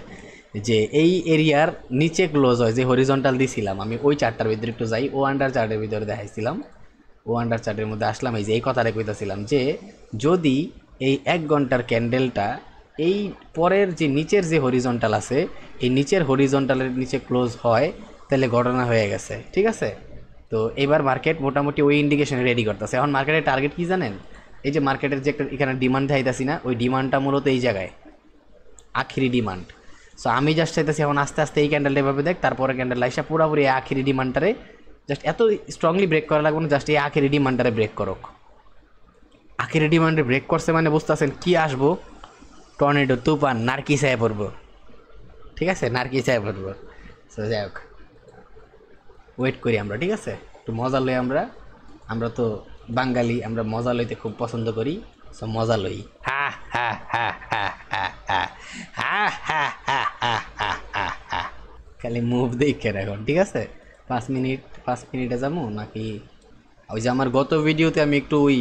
যে এই এরিয়ার নিচে ক্লোজ হয়, যে হরিজন্টাল দিছিলাম আমি, ওই চারটার ভিতরে একটু যাই, ও আন্ডার চার্টের ভিতরে দেখাইছিলাম, ও আন্ডার চার্টের মধ্যে আসলাম। এই যে এই কথাটা কইতাছিলাম যে যদি এই 1 ঘন্টার ক্যান্ডেলটা এই পরের যে নিচের যে হরিজন্টাল আছে, এই নিচের হরিজন্টালের নিচে ক্লোজ হয়, তাহলে ঘটনা হয়ে গেছে, ঠিক আছে? তো এবার মার্কেট মোটামুটি ওই ইন্ডিকেশন রেডি করতেছে। এখন মার্কেটের টার্গেট কি জানেন? এই যে মার্কেটের যে একটা এখানে ডিমান্ড চাইতেছি না, ওই ডিমান্ডটা মূলত এই জায়গায় আখিরি ডিমান্ড। সো আমি জাস্ট চাইতেছি এখন আস্তে আস্তে এই ক্যান্ডেলটা এভাবে দেখ, তারপরে ক্যান্ডেল আইসা পুরোপুরি আখিরি ডিমান্ডটারে জাস্ট এত স্ট্রংলি ব্রেক করা লাগবে না, জাস্ট এই আখিরি ডিমান্ডটারে ব্রেক করুক। আখিরি ডিমান্ডে ব্রেক করছে মানে বুঝতেছেন কি আসবো? টর্নেডো, তুফান, নারকি ছায়া পড়বো, ঠিক আছে? নারকি ছায়া পড়বো। সো যাই হোক, ওয়েট করি আমরা, ঠিক আছে? একটু মজা লই আমরা তো বাঙালি, আমরা মজা লইতে খুব পছন্দ করি। সো মজা লই, হা হা হা হা হা হা হা হা হা হা হা হা হা। খালি মুভ দেখে রাখুন, ঠিক আছে? 5 মিনিটে যাবো নাকি? ওই যে আমার গত ভিডিওতে আমি একটু ওই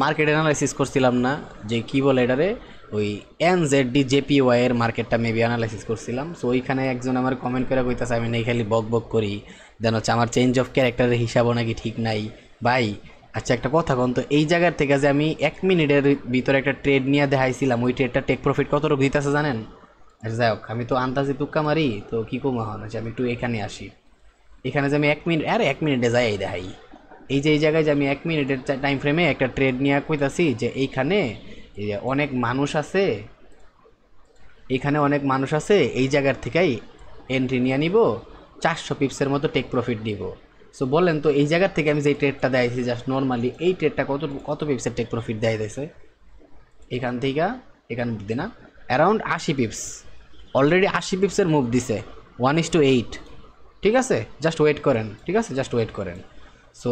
মার্কেট অ্যানালাইসিস করছিলাম না, যে কি বলে এটারে, ওই NZD/JPY এর মার্কেটটা মেবি অ্যানালাইসিস করছিলাম। সো ওইখানে একজন আমার কমেন্ট করে কইতাছে আমি নেই খালি বক করি, দেন হচ্ছে আমার চেঞ্জ অফ ক্যারেক্টারের হিসাবও নাকি ঠিক নাই। ভাই আচ্ছা একটা কথা কোন তো, এই জায়গার থেকে যে আমি 1 মিনিটের ভিতরে একটা ট্রেড নিয়ে দেখাইছিলাম, ওই ট্রেডটা টেক প্রফিট কতটুকু দিতেছে জানেন? যাই হোক, আমি তো আন্দাজে তুক্কা মারি, তো কী কমা হন যে আমি একটু এখানে আসি। এখানে যে আমি 1 মিনিট, আরে 1 মিনিটে যাই এই দেখাই, এই যে এই জায়গায় যে আমি 1 মিনিটের টাইম ফ্রেমে একটা ট্রেড নিয়ে কইতাছি যে এইখানে অনেক মানুষ আছে, এইখানে অনেক মানুষ আছে, এই জায়গার থেকেই এন্ট্রি নিয়ে নিব, 400 পিপসের মতো টেক প্রফিট দিব। সো বলেন তো এই জায়গার থেকে আমি যে ট্রেডটা দেখাইছি জাস্ট নর্মালি, এই ট্রেডটা কত পিপসের টেক প্রফিট দেয় দিয়েছে? এখান থেকে এখান অব্দি না, অ্যারাউন্ড 80 পিপস, অলরেডি 80 পিপসের মুভ দিছে 1:8। ঠিক আছে, জাস্ট ওয়েট করেন, ঠিক আছে, জাস্ট ওয়েট করেন। সো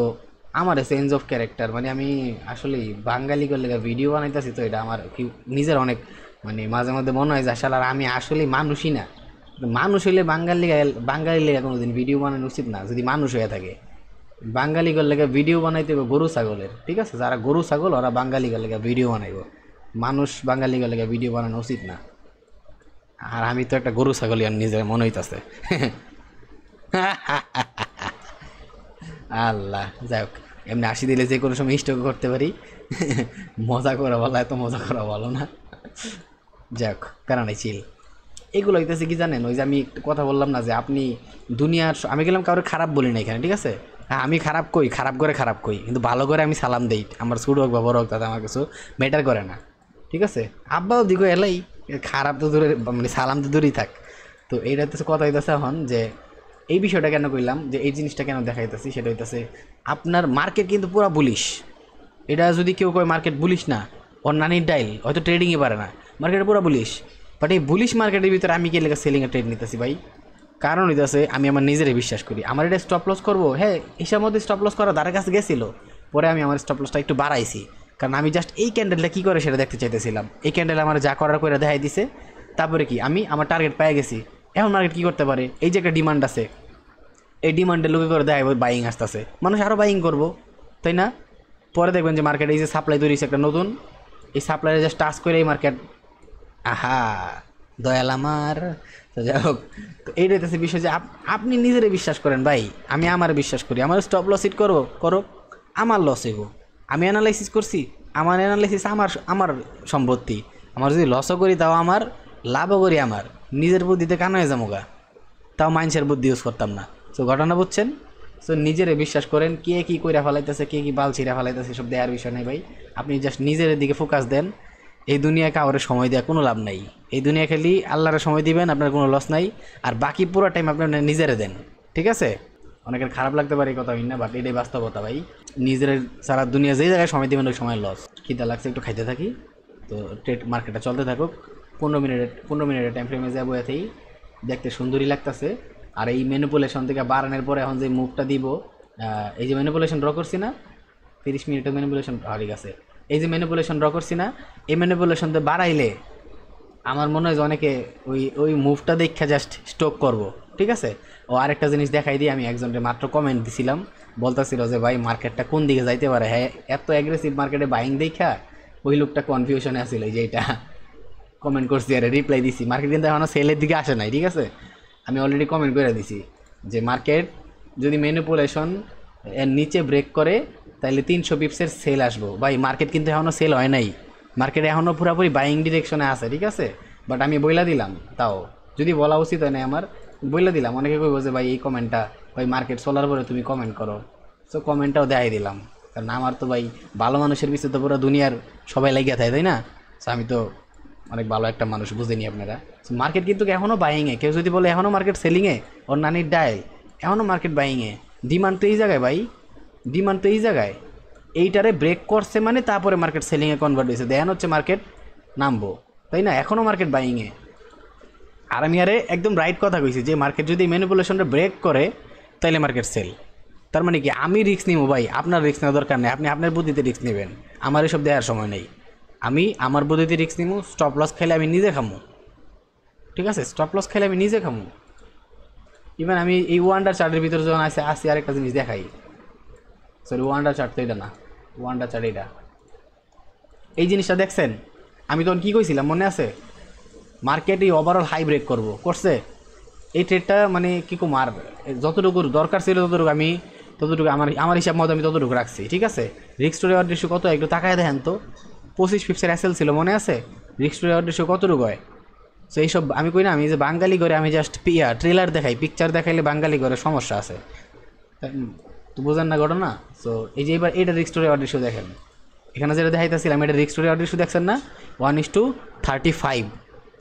আমার চেঞ্জ অফ ক্যারেক্টার, মানে আমি আসলে বাঙালি করলে ভিডিও বানাইতেছি, তো এটা আমার কি নিজের অনেক মানে মাঝে মধ্যে মনে হয় যে আসলে আর আমি আসলে মানুষই না। মানুষ হইলে বাঙালি লেগে কোনোদিন ভিডিও বানানো উচিত না যদি মানুষ হয়ে থাকে। বাঙালি করলে ভিডিও বানাইতে হবে গরু ছাগলের, ঠিক আছে, যারা গরু ছাগল ওরা বাঙালি করলে ভিডিও বানাইব, মানুষ বাঙালি করলে ভিডিও বানানো উচিত না। আর আমি তো একটা গরু ছাগলই আর নিজের মনে হইতাছে। আল্লাহ, যাই হোক, এমনি হাসি দিলে যে কোনো সময় স্ট্রোক করতে পারি। মজা করা ভালো, এত মজা করা ভালো না। যাই হোক, কারণ চিল এগুলো হইতেছে কি জানেন, ওই যে আমি একটু কথা বললাম না যে আপনি দুনিয়ার, আমি গেলাম কারোর খারাপ বলি না এখানে, ঠিক আছে। হ্যাঁ, আমি খারাপ কই, খারাপ কই, কিন্তু ভালো করে আমি সালাম দেই, আমার ছোট হোক বা বড় হোক, তাতে আমার কিছু ম্যাটার করে না, ঠিক আছে। আব্বাও দিগো এলাই, খারাপ তো দূরে, মানে সালাম তো দূরেই থাক। তো এইটা হচ্ছে কথা হইতেছে এখন যে এই বিষয়টা কেন কইলাম, যে এই জিনিসটা কেন দেখাইতেছি, সেটা হইতেছে আপনার মার্কেট কিন্তু পুরো বুলিশ। এটা যদি কেউ কয় মার্কেট বুলিশ না, ওর নানির ডাইল হয়তো ট্রেডিংই পারে না, মার্কেটে পুরো বুলিশ। বাট এই বুলিশ মার্কেটের ভিতরে আমি কি লেগে সেলিংয়ে ট্রেড নিতেছি ভাই? কারণ হইতেছে আমি আমার নিজেরই বিশ্বাস করি, আমার এটা স্টপ লস করবো, হ্যাঁ হিসাব মধ্যে স্টপ লস করা দ্বারা কাছে গেছিলো, পরে আমি আমার স্টপ লসটা একটু বাড়াইছি, কারণ আমি জাস্ট এই ক্যান্ডেলটা কী করে সেটা দেখতে চাইতেছিলাম। এই ক্যান্ডেল আমার যা করার করে দেখাই দিছে, তারপরে কি আমি আমার টার্গেট পেয়ে গেছি। এখন মার্কেট কী করতে পারে, এই যে একটা ডিমান্ড আছে, এই ডিমান্ডের লোকে করে দেখাই বাইং আসতেছে, মানুষ আরও বাইং করবো, তাই না? পরে দেখবেন যে মার্কেটে এই যে সাপ্লাই তৈরি হয়েছে একটা নতুন, এই সাপ্লাইয়ে জাস্ট টাচ করে এই মার্কেট, আহা দয়াল আমার। তো যাই হোক, তো এইটাই হচ্ছে বিষয় যে আপনি নিজেরে বিশ্বাস করেন ভাই, আমি আমার বিশ্বাস করি, আমার স্টপ লস হিট করো, আমার লস হইব, আমি অ্যানালাইসিস করছি, আমার অ্যানালাইসিস আমার আমার সম্পত্তি, আমার যদি লসও করি তাও আমার, লাভও করি আমার, নিজের বুদ্ধিতে কান হয়ে যামোগা, তাও মাইন্সের বুদ্ধি ইউজ করতাম না। সো ঘটনা বুঝছেন? সো নিজেরে বিশ্বাস করেন, কে কী কইরা ফেলাইতেছে, কে কী বাল ছিঁড়া ফেলাইতেছে, সব দেওয়ার বিষয় নেই ভাই। আপনি জাস্ট নিজের দিকে ফোকাস দেন। এই দুনিয়া কাউরে সময় দেওয়া কোনো লাভ নাই, এই দুনিয়া খালি আল্লাহরে সময় দিবেন, আপনার কোনো লস নাই। আর বাকি পুরো টাইম আপনার নিজেরে দেন, ঠিক আছে? অনেকের খারাপ লাগতে পারে এই কথা না, বাট এটাই বাস্তবতা ভাই। নিজের সারা দুনিয়া যেই জায়গায় সময় দিবেন ওই সময় লস। খিদা লাগছে, একটু খাইতে থাকি। তো ট্রেড মার্কেটটা চলতে থাকুক, 15 মিনিটের টাইম ফ্রেমে যাবো, এতেই দেখতে সুন্দরই লাগতেছে। আর এই ম্যানিপুলেশন থেকে বাড়ানোর পরে এখন যে মুভটা দিব, এই যে ম্যানিপুলেশন ড্র করছি না, 30 মিনিটের ম্যানিপুলেশন হারিয়ে গেছে, এই যে ম্যানিপুলেশন ড্র করছি না, এই ম্যানিপুলেশনতে বাড়াইলে আমার মনে হয় যে অনেকে ওই ওই মুভটা দেখা জাস্ট স্টক করব, ঠিক আছে। ও আরেকটা জিনিস দেখাই দিই, আমি একজনকে মাত্র কমেন্ট দিছিলাম, বলতেছিল যে ভাই মার্কেটটা কোন দিকে যাইতে পারে, হ্যাঁ এত অ্যাগ্রেসিভ মার্কেটে বাইং দেখা ওই লোকটা কনফিউশনে আসছিল, যে এইটা কমেন্ট করছি আর রিপ্লাই দিছি। মার্কেট কিন্তু এখনও সেলের দিকে আসে নাই, ঠিক আছে, আমি অলরেডি কমেন্ট করে দিছি যে মার্কেট যদি ম্যানিপুলেশন এর নিচে ব্রেক করে তাহলে 300 পিপসের সেল আসবো। ভাই মার্কেট কিন্তু এখনও সেল হয় নাই, মার্কেট এখনও পুরোপুরি বাইং ডিরেকশনে আছে, ঠিক আছে। বাট আমি বইলা দিলাম, তাও যদি বলা উচিত হয় না আমার, বইলা দিলাম। অনেকে কইব যে ভাই এই কমেন্টটা ভাই মার্কেট চলার পরে তুমি কমেন্ট করো, সো কমেন্টটাও দেখাই দিলাম, কারণ আমার তো ভাই ভালো মানুষের পিছনে তো পুরো দুনিয়ার সবাই লাগিয়ে থাকে, তাই না? সো আমি তো অনেক ভালো একটা মানুষ, বুঝেনি আপনারা। মার্কেট কিন্তু এখনও বাইংয়ে, কেউ যদি বলে এখনও মার্কেট সেলিংয়ে, ওর নানির ডাইল, এখনও মার্কেট বাইংয়ে। ডিমান্ড তো এই জায়গায় ভাই, ডিমান্ড তো এই জায়গায়, এইটারে ব্রেক করছে মানে তারপরে মার্কেট সেলিংয়ে কনভার্ট হয়েছে, দেখানো হচ্ছে মার্কেট নামবো, তাই না? এখনও মার্কেট বাইংয়ে। আর আমি আরে একদম রাইট কথা কইছি যে মার্কেট যদি ম্যানিপুলেশনটা ব্রেক করে তাহলে মার্কেট সেল। তার মানে কি আমি রিস্ক নিব ভাই? আপনার রিস্ক নেওয়ার দরকার নেই, আপনি আপনার বুদ্ধিতে রিস্ক নেবেন, আমার এসব দেওয়ার সময় নেই। আমি আমার বুদ্ধিতে রিস্ক নিব, স্টপ লস খাইলে আমি নিজে খামো, ঠিক আছে, স্টপ লস খাইলে আমি নিজে খামো। ইভেন আমি এই ওয়ান্ডার চার্টের ভিতরে যখন আসি আরেকটা জিনিস দেখাই, সরি ওয়ান্ডার চার্ট তো এটা না, ওয়ান্ডার চার্ট এটা, এই জিনিসটা দেখছেন আমি তখন কী কইছিলাম মনে আছে? মার্কেট এই ওভারঅল হাই ব্রেক করছে এই ট্রেডটা, মানে কী কুমার যতটুকু দরকার ছিল ততটুকু আমার হিসাব মতো আমি ততটুকু রাখছি, ঠিক আছে। রিস্ক টু রিওয়ার্ড রেশিও কত একটু তাকায় দেখেন তো, 25 পিপসের এসএল ছিল মনে আছে? রিস্ক টু রিওয়ার্ড রেশিও কতটুকু হয়? সো এইসব আমি কই না, আমি যে বাঙালি করে আমি জাস্ট ট্রেলার দেখাই, পিকচার দেখাইলে বাঙালি করে সমস্যা আছে, তো বোঝেন না ঘটনা। সো এই যে এবার এটা রিস্ক টু রিওয়ার্ড রেশিও দেখেন, এখানে যেটা দেখাইতেছিলাম এটা রিস্ক টু রিওয়ার্ড রেশিও দেখছেন না, 1:35।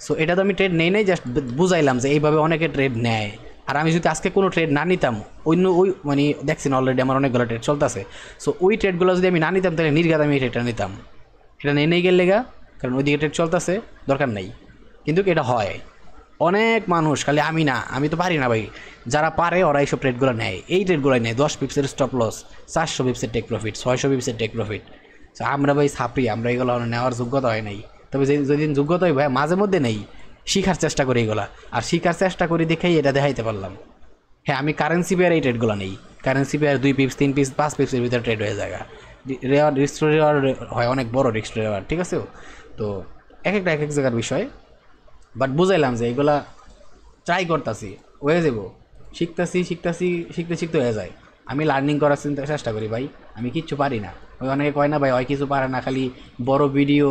সো এটা তো আমি ট্রেড নেই জাস্ট বুঝাইলাম যে এইভাবে অনেকে ট্রেড নেয়। আর আমি যদি আজকে কোনো ট্রেড না নিতাম, ওই মানে দেখছেন অলরেডি আমার অনেকগুলো ট্রেড চলতেছে, সো ওই ট্রেডগুলো যদি আমি না নিতাম তাহলে নির্ঘাত আমি এই ট্রেডটা নিতাম। এটা নেই গেলে গা, কারণ ওইদিকে ট্রেড চলতেছে, দরকার নেই। কিন্তু এটা হয়, অনেক মানুষ, খালি আমি না, আমি তো পারি না ভাই, যারা পারে ওরা এইসব ট্রেডগুলো নেয়, এই ট্রেডগুলো নেয় 10 পিপসের স্টপ লস, 400 পিপসের টেক প্রফিট, 600 পিপসের টেক প্রফিট। আমরা ভাই ছাপরি, আমরা এগুলো নেওয়ার যোগ্যতা হয় নাই। তবে যেদিন যোগ্যতা হয় ভাই মাঝে মধ্যে নেই, শিখার চেষ্টা করি এগুলা, আর শিখার চেষ্টা করি দেখেই এটা দেখাইতে পারলাম। হ্যাঁ, আমি কারেন্সি পেয়ার এই ট্রেডগুলো নেই, কারেন্সি পেয়ার 2 পিপস 3 পিপস 5 পিপসের ভিতরে ট্রেড হয়ে যায়, রেওয়ার্ড রিস্ক রেওয়ার্ড হয় অনেক বড় রিস্ক রেওয়ার্ড, ঠিক আছে। তো এক একটা এক এক জায়গার বিষয়, বাট বুঝাইলাম যে এইগুলা ট্রাই করতেছি, হয়ে যাব, শিখতে শিখতে হয়ে যায়। আমি লার্নিং করার চেষ্টা করি ভাই, আমি কিচ্ছু পারি না। ওই অনেকে কয় না ভাই হয় কিছু পারে না, খালি বড় ভিডিও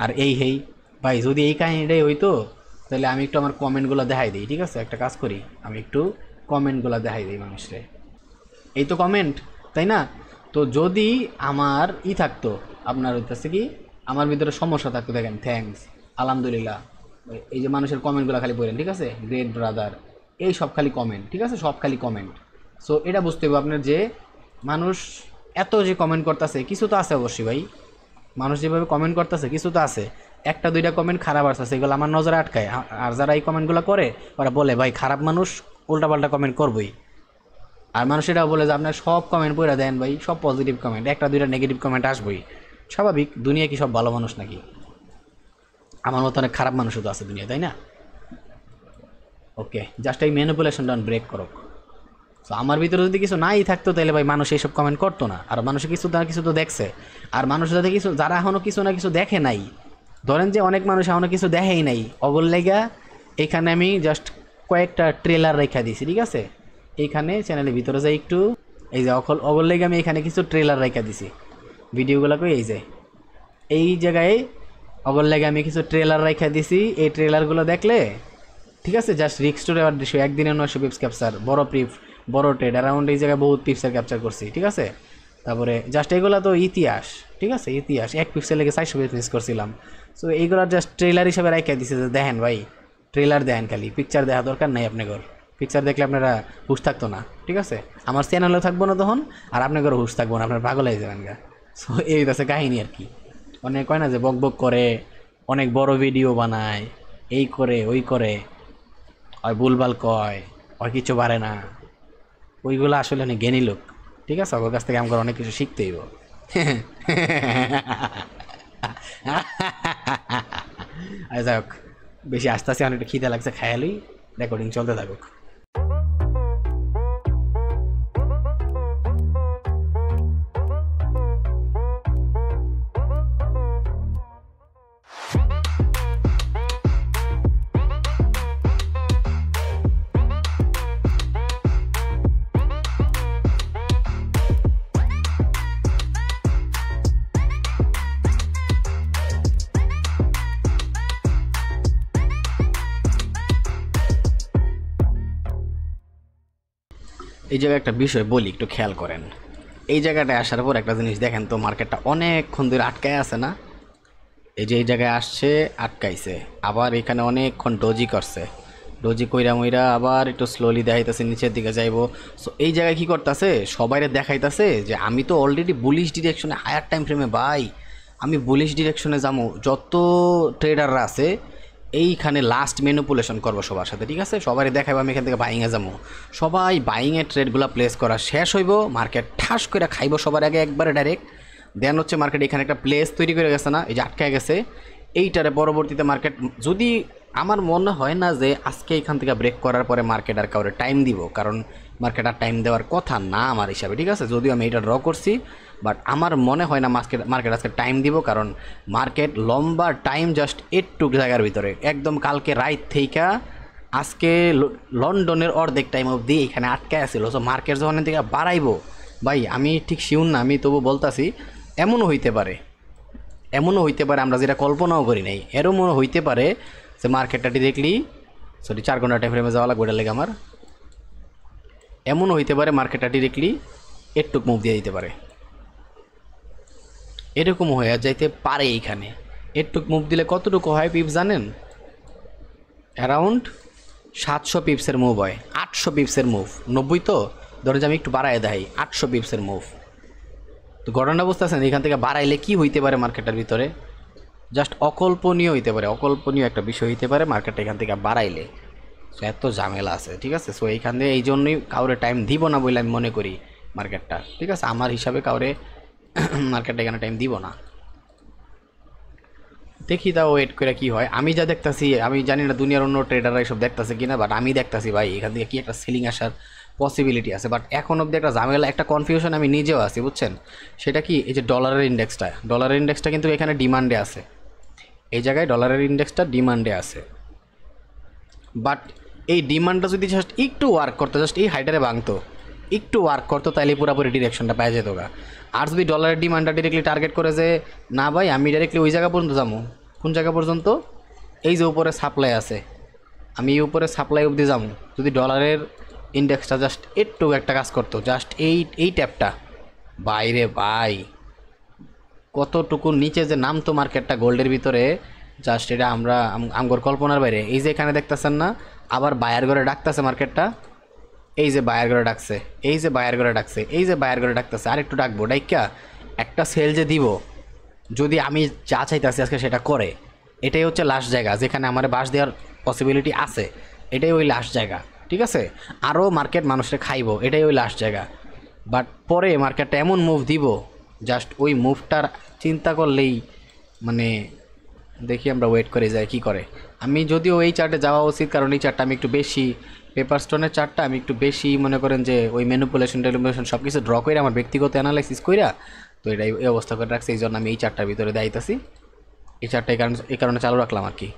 আর এই হেই। ভাই যদি এই কাহিনিটাই হইতো তাহলে আমি একটু আমার কমেন্টগুলো দেখাই দিই, ঠিক আছে। একটা কাজ করি, আমি একটু কমেন্টগুলো দেখাই দিই মানুষরে, এই তো কমেন্ট, তাই না? তো যদি আমার থাকতো, আপনার হইতেছে কি আমার ভিতরে সমস্যা থাকতো, দেখেন থ্যাঙ্কস, আলহামদুলিল্লাহ, এই যে মানুষের কমেন্টগুলো খালি পড়েন, ঠিক আছে, গ্রেট ব্রাদার, এই সব খালি কমেন্ট, ঠিক আছে, সব খালি কমেন্ট। সো এটা বুঝতে হবে আপনার যে মানুষ এত যে কমেন্ট করতেছে, কিছু তো আছে অবশ্যই ভাই, মানুষ যেভাবে কমেন্ট করতেছে কিছু তো আছে, একটা দুইটা কমেন্ট খারাপ আসছে, এগুলো আমার নজরে আটকায়। আর যারা এই কমেন্টগুলো করে ওরা বলে ভাই খারাপ মানুষ উল্টাপাল্টা কমেন্ট করবই, আর মানুষ এটাও বলে যে আপনার সব কমেন্ট পড়ে দেন ভাই, সব পজিটিভ কমেন্ট, একটা দুইটা নেগেটিভ কমেন্ট আসবেই, স্বাভাবিক, দুনিয়া কি সব ভালো মানুষ নাকি? আমার মতো অনেক খারাপ মানুষও তো আছে দুনিয়া, তাই না? ওকে, জাস্ট এই ম্যানিপুলেশনটা ব্রেক করো। তো আমার ভিতরে যদি কিছু নাই থাকতো তাহলে ভাই মানুষ এইসব কমেন্ট করতো না, আর মানুষে কিছু না কিছু তো দেখছে, আর মানুষ যাতে কিছু, যারা এখনও কিছু না কিছু দেখে নাই, ধরেন যে অনেক মানুষ এখনও কিছু দেখেই নাই, অগল লেগা এইখানে আমি জাস্ট কয়েকটা ট্রেলার রেখা দিয়েছি, ঠিক আছে। এইখানে চ্যানেলের ভিতরে যাই একটু, এই যে অগল লেগে আমি এখানে কিছু ট্রেলার রেখা দিছি ভিডিওগুলোকে, এই যে এই জায়গায় অগল লেগে আমি কিছু ট্রেলার রেখা দিছি, এই ট্রেলারগুলো দেখলে, ঠিক আছে, জাস্ট রিক্স টু রেওয়ার্ড রেশিও, একদিনে 900 পিপস ক্যাপচার, বড় ট্রেড অ্যারাউন্ড এই জায়গায় বহুত পিপসের ক্যাপচার করছি, ঠিক আছে। তারপরে জাস্ট এগুলো তো ইতিহাস, ঠিক আছে, ইতিহাস, 1 পিপসের লেগে 400 পিপস মিস করছিলাম। সো এইগুলো জাস্ট ট্রেলার হিসেবে রাখা দিছে যে দেখেন ভাই, ট্রেলার দেখেন, খালি পিকচার দেখা দরকার নাই আপনাদের, পিকচার দেখলে আপনারা হুশ থাকতো না, ঠিক আছে, আমার চ্যানেলও থাকবো না তখন, আর আপনাদেরও হুশ থাকবো না, আপনার পাগল হয়ে যাবেন গা। সো এই আছে কাহিনী আর কি। অনেক কয় না যে বক বক করে, অনেক বড় ভিডিও বানায়, এই করে ওই করে, হয় ভুলভাল কয়, হয় কিছু পারে না, ওইগুলো আসলে অনেক জ্ঞানী লোক, ঠিক আছে, ওর কাছ থেকে আমাকে অনেক কিছু শিখতে হইব। আচ্ছা যাই হোক, বেশি আস্তে আস্তে অনেকটা খিদে লাগছে, খায়ালই রেকর্ডিং চলতে থাকুক। এই জায়গায় একটা বিষয় বলি, একটু খেয়াল করেন। এই জায়গাটায় আসার পর একটা জিনিস দেখেন তো, মার্কেটটা অনেকক্ষণ ধরে আটকায় আছে না? এই যে এই জায়গায় আসছে, আটকাইছে, আবার এখানে অনেকক্ষণ ডোজি করছে, ডোজি কইরা মইরা আবার একটু স্লোলি দেখাইতেছে, নিচের দিকে যাইবো। সো এই জায়গায় কী করতেছে, সবাইরে দেখাইতেছে যে আমি তো অলরেডি বুলিশ ডিরেকশনে, হায়ার টাইম ফ্রেমে ভাই, আমি বুলিশ ডিরেকশনে যাবো, যত ট্রেডাররা আছে এইখানে লাস্ট ম্যানিপুলেশন করবো সবার সাথে, ঠিক আছে, সবাই দেখাবো আমি এখান থেকে বাইংয়ে যাবো, সবাই বাইংয়ের ট্রেডগুলো প্লেস করা শেষ হইব, মার্কেট ঠাস করে খাইব সবার আগে একবারে ডাইরেক্ট। দেন হচ্ছে মার্কেট এখানে একটা প্লেস তৈরি করে গেছে না, এই যে আটকায় গেছে, এইটারে পরবর্তীতে মার্কেট, যদি আমার মনে হয় না যে আজকে এখান থেকে ব্রেক করার পরে মার্কেট আর কাউরে টাইম দিব, কারণ মার্কেট আর টাইম দেওয়ার কথা না আমার হিসাবে, ঠিক আছে, যদিও আমি এটা ড্র করছি, বাট আমার মনে হয় না মার্কেট আজকে টাইম দিব, কারণ মার্কেট লম্বা টাইম জাস্ট একটুক জায়গার ভিতরে, একদম কালকে রাইট থেকে আজকে লন্ডনের অর্ধেক টাইম অবধি এখানে আটকায় আসছিল। সো মার্কেট যখন থেকে বাড়াইবো ভাই, আমি ঠিক শিওর না, আমি তবু বলতাছি এমনও হইতে পারে, আমরা যেটা কল্পনাও করি নাই, এরমও হইতে পারে যে মার্কেটটা ডিরেক্টলি, সরি 4 ঘন্টা টাইম ফ্রেমে যাওয়া লাগবে, ওটা লেগে আমার, এমনও হইতে পারে মার্কেটটা ডিরেক্টলি একটুক মুভ দিয়ে দিতে পারে, এরকম হয়ে যাইতে পারে। এইখানে একটুক মুভ দিলে কতটুকু হয় পিপস জানেন? অ্যারাউন্ড 700 পিপসের মুভ হয়, 800 পিপসের মুভ, 90 তো ধরে যে আমি একটু বাড়াই দেয়, 800 পিপসের মুভ। তো ঘটনা বুঝতেছেন, এখান থেকে বাড়াইলে কি হইতে পারে মার্কেটের ভিতরে? জাস্ট অকল্পনীয় হইতে পারে, অকল্পনীয় একটা বিষয় হইতে পারে মার্কেটটা এখান থেকে বাড়াইলে। সো এত ঝামেলা আছে, ঠিক আছে। সো এইখান থেকে এই জন্যই কাউরে টাইম দিব না বলে আমি মনে করি মার্কেটটা, ঠিক আছে। আমার হিসাবে কাউরে মার্কেটটা এখানে টাইম দিব না। দেখি তা ওয়েট করে কি হয়। আমি যা দেখতাছি, আমি জানি না দুনিয়ার অন্য ট্রেডাররা এসব দেখতাছে কিনা, বাট আমি দেখতাছি ভাই এখান থেকে কি একটা সেলিং আসার পসিবিলিটি আছে। বাট এখন অবধি একটা ঝামেলা, একটা কনফিউশন আমি নিজেও আছি, বুঝছেন। সেটা কি, এই যে ডলারের ইন্ডেক্সটা কিন্তু এখানে ডিমান্ডে আছে, এই জায়গায় ডলারের ইন্ডেক্সটা ডিমান্ডে আছে। বাট এই ডিমান্ডটা যদি জাস্ট একটু ওয়ার্ক করতো, জাস্ট এই হাইটারে ভাঙতো, একটু ওয়ার্ক করতো, তাহলে পুরোপুরি ডিরেকশনটা পাওয়া যেত গা। আর যদি ডলারের ডিমান্ডটা ডিরেক্টলি টার্গেট করে যে না ভাই আমি ডাইরেক্টলি ওই জায়গা পর্যন্ত যাবো, কোন জায়গা পর্যন্ত, এই যে উপরে সাপ্লাই আছে, আমি এই উপরে সাপ্লাই অবধি যাবো, যদি ডলারের ইন্ডেক্সটা জাস্ট একটু একটা কাজ করতো, জাস্ট এই ট্যাপটা, বাইরে ভাই কতটুকু নিচে যে নামতো মার্কেটটা গোল্ডের ভিতরে, জাস্ট এটা আমরা আমগর কল্পনার বাইরে। এই যে এখানে দেখতেছেন না, আবার বায়ার করে ডাকতেছে মার্কেটটা, এই যে বায়ার করে ডাকছে, এই যে বায়ার করে ডাকছে, এই যে বায়ার করে ডাকতেছে, আর একটু ডাকবো, ডাইকা একটা সেল যে দিব, যদি আমি যা চাইতেছি আজকে সেটা করে, এটাই হচ্ছে লাস্ট জায়গা যেখানে আমার বাস দেওয়ার পসিবিলিটি আছে, এটাই ওই লাস্ট জায়গা, ঠিক আছে। আরও মার্কেট মানুষের খাইব, এটাই ওই লাস্ট জায়গা। বাট পরে মার্কেটটা এমন মুভ দিব, জাস্ট ওই মুভটার চিন্তা করলেই মানে দেখি আমরা ওয়েট করে যাই কি করে। আমি যদিও এই চার্টে যাওয়া উচিত, কারণ এই চার্টটা আমি একটু বেশি, পেপার স্টোনের চার্টটা আমি একটু বেশি মনে করেন যে ওই ম্যানিপুলেশন টেলিপুলেশন সব কিছু ড্র করে আমার ব্যক্তিগত অ্যানালাইসিস কইরা, তো এটাই এই অবস্থা করে রাখছে। এই জন্য আমি এই চার্টটার ভিতরে দেখাইতেছি, এই চার্টটা এই কারণে চালু রাখলাম আর কি।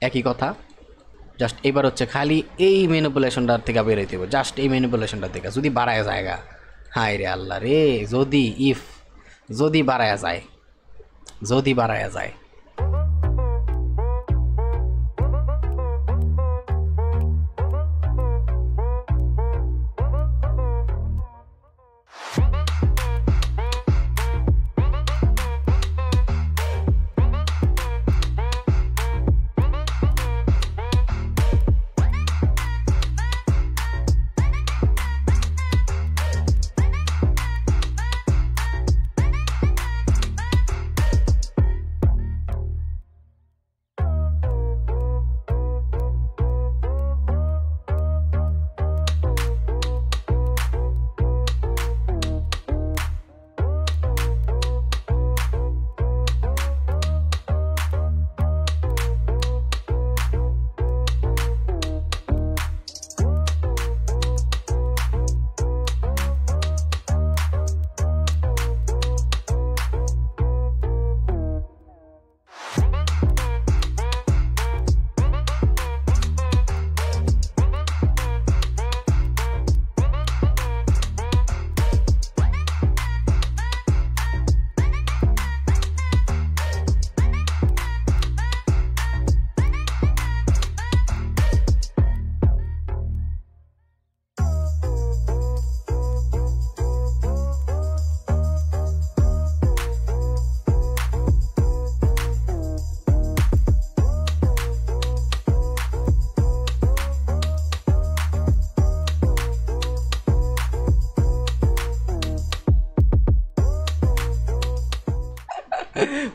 একই কথা, জাস্ট এবার হচ্ছে খালি এই ম্যানিপুলেশনটার থেকে বেরোইতে হবে, জাস্ট এই ম্যানিপুলেশনটার থেকে যদি বাড়ায় জায়গা, হায় রে আল্লাহ রে, যদি বাড়ায়া যায়, যদি বাড়ায়া যায়।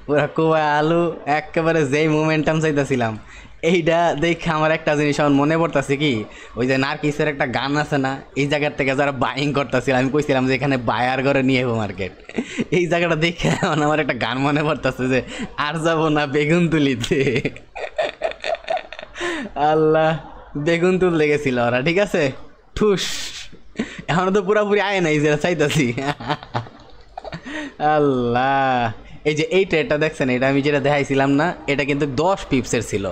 পুরা কুয়া আলু একেবারে যেই মোমেন্টাম চাইতেছিলাম, এইটা দেখে আমার একটা জিনিস আমার মনে পড়তেছে কি, ওই যে নার্কিসের একটা গান আছে না, এই জায়গার থেকে যারা বাইং করতেছিল, আমি কইছিলাম যে এখানে বায়ার করে নিয়ে যাবো মার্কেট, এই জায়গাটা দেখে আমার একটা গান মনে পড়তেছে যে আর যাবো না বেগুন তুলিতে। আল্লাহ, বেগুন তুলতে গেছিল ওরা, ঠিক আছে, ঠুস, এখনো তো পুরাপুরি আয় নাই যেটা চাইতেছি। আল্লাহ, এই যে এই ট্রেডটা দেখছেন, এটা আমি যেটা দেখাইছিলাম না, এটা কিন্তু 10 পিপসের ছিল।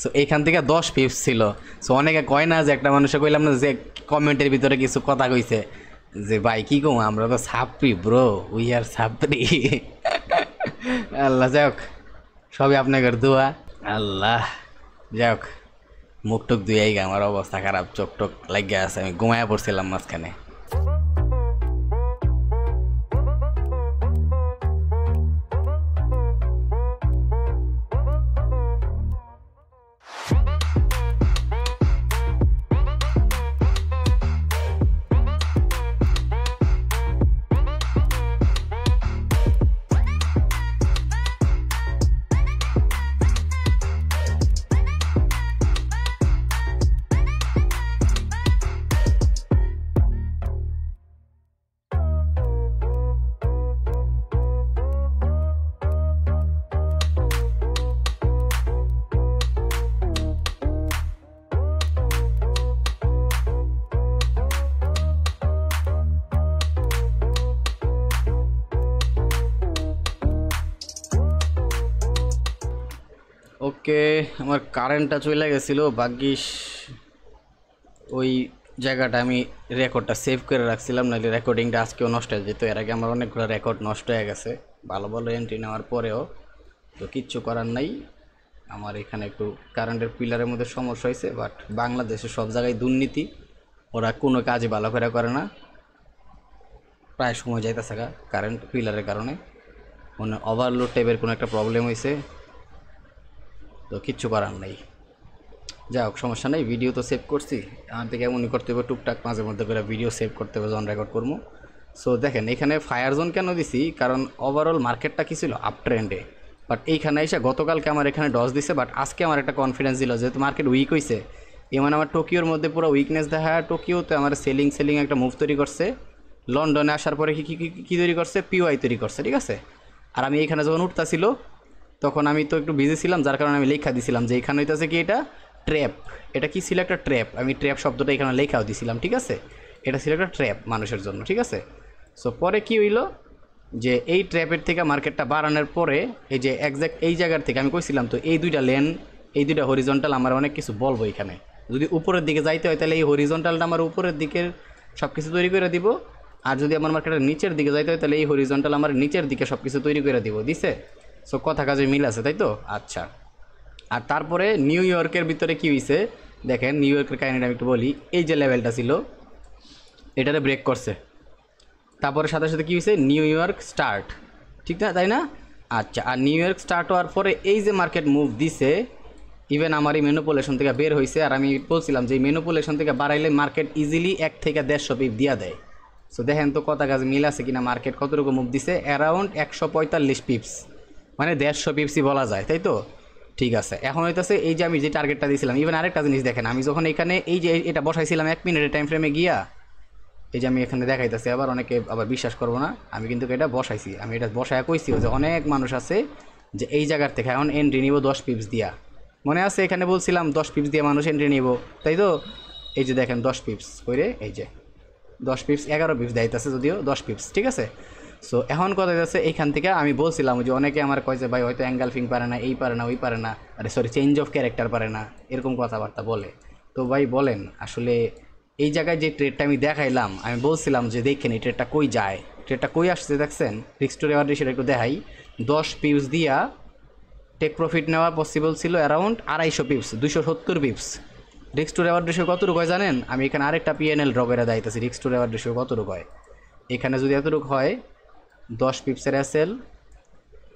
সো এইখান থেকে 10 পিপস ছিল। সো অনেকে কয় না যে একটা মানুষে কইলাম না যে কমেন্টের ভিতরে কিছু কথা কইছে যে ভাই কী কম, আমরা তো ছাপরি ব্রো, উই আর ছাপরি। আল্লাহ, যাই হোক সবই আপনাদের দোয়া। আল্লাহ, যাই হোক মুখ টুক ধুয়াই গে, আমার অবস্থা খারাপ, চোখ টোক লাগিয়ে আছে, আমি ঘুমায়া পড়ছিলাম মাঝখানে। ওকে, আমার কারেন্টটা চলে গেছিলো, ভাগ্যিস ওই জায়গাটা আমি রেকর্ডটা সেভ করে রাখছিলাম, নাহলে রেকর্ডিংটা আজকেও নষ্ট হয়ে যেত। এর আগে আমার অনেকগুলো রেকর্ড নষ্ট হয়ে গেছে ভালো ভালো এন্ট্রি নেওয়ার পরেও। তো কিচ্ছু করার নাই, আমার এখানে একটু কারেন্টের পিলারের মধ্যে সমস্যা হয়েছে। বাট বাংলাদেশে সব জায়গায় দুর্নীতি, ওরা কোনো কাজে ভালো করে না, প্রায় সময় যাইতেছে কারেন্ট পিলারের কারণে, মানে ওভারলোড টাইপের কোনো একটা প্রবলেম হয়েছে। তো কিচ্ছু করার নেই, যাই হোক সমস্যা নেই। ভিডিও তো সেভ করছি, আমার থেকে এমনই করতে হবে, টুকটাক মাঝে মধ্যে করে ভিডিও সেভ করতে হবে যখন রেকর্ড করবো। সো দেখেন এখানে ফায়ার জোন কেন দিছি, কারণ ওভারঅল মার্কেটটা কী ছিল, আপ ট্রেন্ডে। বাট এইখানে এসে গতকালকে আমার এখানে ডস দিছে, বাট আজকে আমার একটা কনফিডেন্স দিল যেহেতু মার্কেট উইক হয়েছে। মানে আমার টোকিওর মধ্যে পুরো উইকনেস দেখা, টোকিওতে আমার সেলিং একটা মুভ তৈরি করছে। লন্ডনে আসার পরে কী তৈরি করছে, পিওআই তৈরি করছে, ঠিক আছে। আর আমি এইখানে যখন উঠতেছিল তখন আমি তো একটু বিজি ছিলাম, যার কারণে আমি লেখা দিছিলাম যে এখানে হইতেছে কি এটা ট্র্যাপ। এটা কি ছিল, একটা ট্র্যাপ। আমি ট্র্যাপ শব্দটা এখানে লেখাও দিছিলাম, ঠিক আছে। এটা ছিল একটা ট্র্যাপ মানুষের জন্য, ঠিক আছে। সো পরে কি হইলো যে এই ট্র্যাপের থেকে মার্কেটটা বাড়ানোর পরে এই যে একজ্যাক্ট এই জায়গার থেকে আমি কইছিলাম তো এই দুইটা লেন, এই দুইটা হরিজন্টাল আমার অনেক কিছু বলবো এখানে। যদি উপরের দিকে যাইতে হয় তাহলে এই হরিজন্টালটা আমার উপরের দিকের সব কিছু তৈরি করে দিব, আর যদি আমার মার্কেটের নিচের দিকে যাইতে হয় তাহলে এই হরিজন্টাল আমার নিচের দিকে সব কিছু তৈরি করে দিব, দিছে। সো কথা কাজে মিল আছে, তাই তো? আচ্ছা। আর তারপরে নিউ ইয়র্কের ভিতরে কী হয়েছে দেখেন, নিউ ইয়র্কের কাহিনিটা আমি একটু বলি। এই যে লেভেলটা ছিল এটারে ব্রেক করছে, তারপরে সাথে সাথে কী হয়েছে, নিউ ইয়র্ক স্টার্ট, ঠিক না, তাই না? আচ্ছা, আর নিউ ইয়র্ক স্টার্ট হওয়ার পরে এই যে মার্কেট মুভ দিছে, ইভেন আমার এই ম্যানিপুলেশন থেকে বের হয়েছে। আর আমি বলছিলাম যে এই ম্যানিপুলেশন থেকে বাড়াইলে মার্কেট ইজিলি 1 থেকে 150 পিপ দিয়া দেয়। সো দেখেন তো কথা কাজ মিল আছে কিনা, মার্কেট কতটুকু মুভ দিছে, অ্যারাউন্ড 145 পিপস, মানে 150 পিপসই বলা যায়, তাই তো? ঠিক আছে, এখন হইতেছে এই যে আমি যে টার্গেটটা দিয়েছিলাম। ইভেন আরেকটা জিনিস দেখেন, আমি যখন এখানে এই যে এটা বসাইছিলাম 1 মিনিটের টাইম ফ্রেমে গিয়া, এই যে আমি এখানে দেখাইতেছি, আবার অনেকে আবার বিশ্বাস করবো না, আমি কিন্তু এটা বসাইছি। আমি এটা বসায় কইছি যে অনেক মানুষ আছে যে এই জায়গার থেকে এখন এন্ট্রি নিব 10 পিপস দিয়া, মনে আছে এখানে বলছিলাম 10 পিপস দিয়ে মানুষ এন্ট্রি নিব, তাই তো? এই যে দেখেন 10 পিপস করে, এই যে 10 পিপস, 11 পিপস দেখাইতেছে যদিও 10 পিপস, ঠিক আছে। সো এখন কথা যাচ্ছে এইখান থেকে আমি বলছিলাম যে অনেকে আমার কয় যে ভাই হয়তো অ্যাঙ্গালফিং পারে না, এই পারে না, ওই পারে না, আরে সরি চেঞ্জ অফ ক্যারেক্টার পারে না, এরকম কথাবার্তা বলে। তো ভাই বলেন আসলে এই জায়গায় যে ট্রেডটা আমি দেখাইলাম, আমি বলছিলাম যে দেখেন এই ট্রেডটা কই যায়, ট্রেডটা কই আসছে দেখছেন, রিস্ক টু রিওয়ার্ড রেশিওটা একটু দেখাই। 10 পিপস দিয়া টেক প্রফিট নেওয়া পসিবল ছিল around 250 pips, 270 pips. Risk to reward ratio কতটুকু হয় জানেন? আমি এখানে আরেকটা পিএনএল ড্র করে দেখাইতেছি রিস্ক টু রিওয়ার্ড রেশিও কতটুকু হয়। এখানে যদি এতটুকু হয়, 10 পিপসের এসএল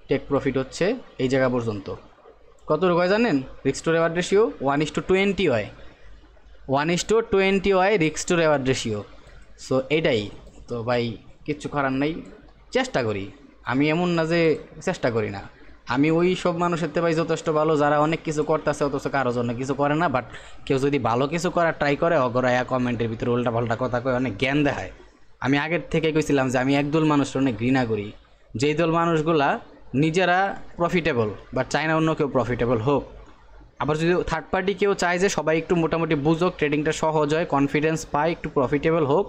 টেক প্রফিট হচ্ছে এই জায়গা পর্যন্ত, কতটুকু হয় জানেন? রিস্ক টু রিওয়ার্ড রেশিও 1:20 হয়, 1:20 হয় risk to reward ratio. So এটাই তো ভাই, কিচ্ছু করার নাই, চেষ্টা করি। আমি এমন না যে চেষ্টা করি না, আমি ওই সব মানুষের থেকে ভাই যথেষ্ট ভালো যারা অনেক কিছু করতেছে অথচ কারো জন্য কিছু করে না। বাট কেউ যদি ভালো কিছু করার ট্রাই করে অগরায়া কমেন্টের ভিতরে উল্টা পাল্টা কথা কয়, অনেক জ্ঞান দেখায়। আমি আগের থেকে কইছিলাম যে আমি একদল মানুষের অনেক ঘৃণা করি, যেই দল মানুষগুলা নিজেরা প্রফিটেবল বাট চায় না অন্য কেউ প্রফিটেবল হোক। আবার যদি থার্ড পার্টি কেউ চায় যে সবাই একটু মোটামুটি বুঝুক, ট্রেডিংটা সহজ হয়, কনফিডেন্স পায়, একটু প্রফিটেবল হোক,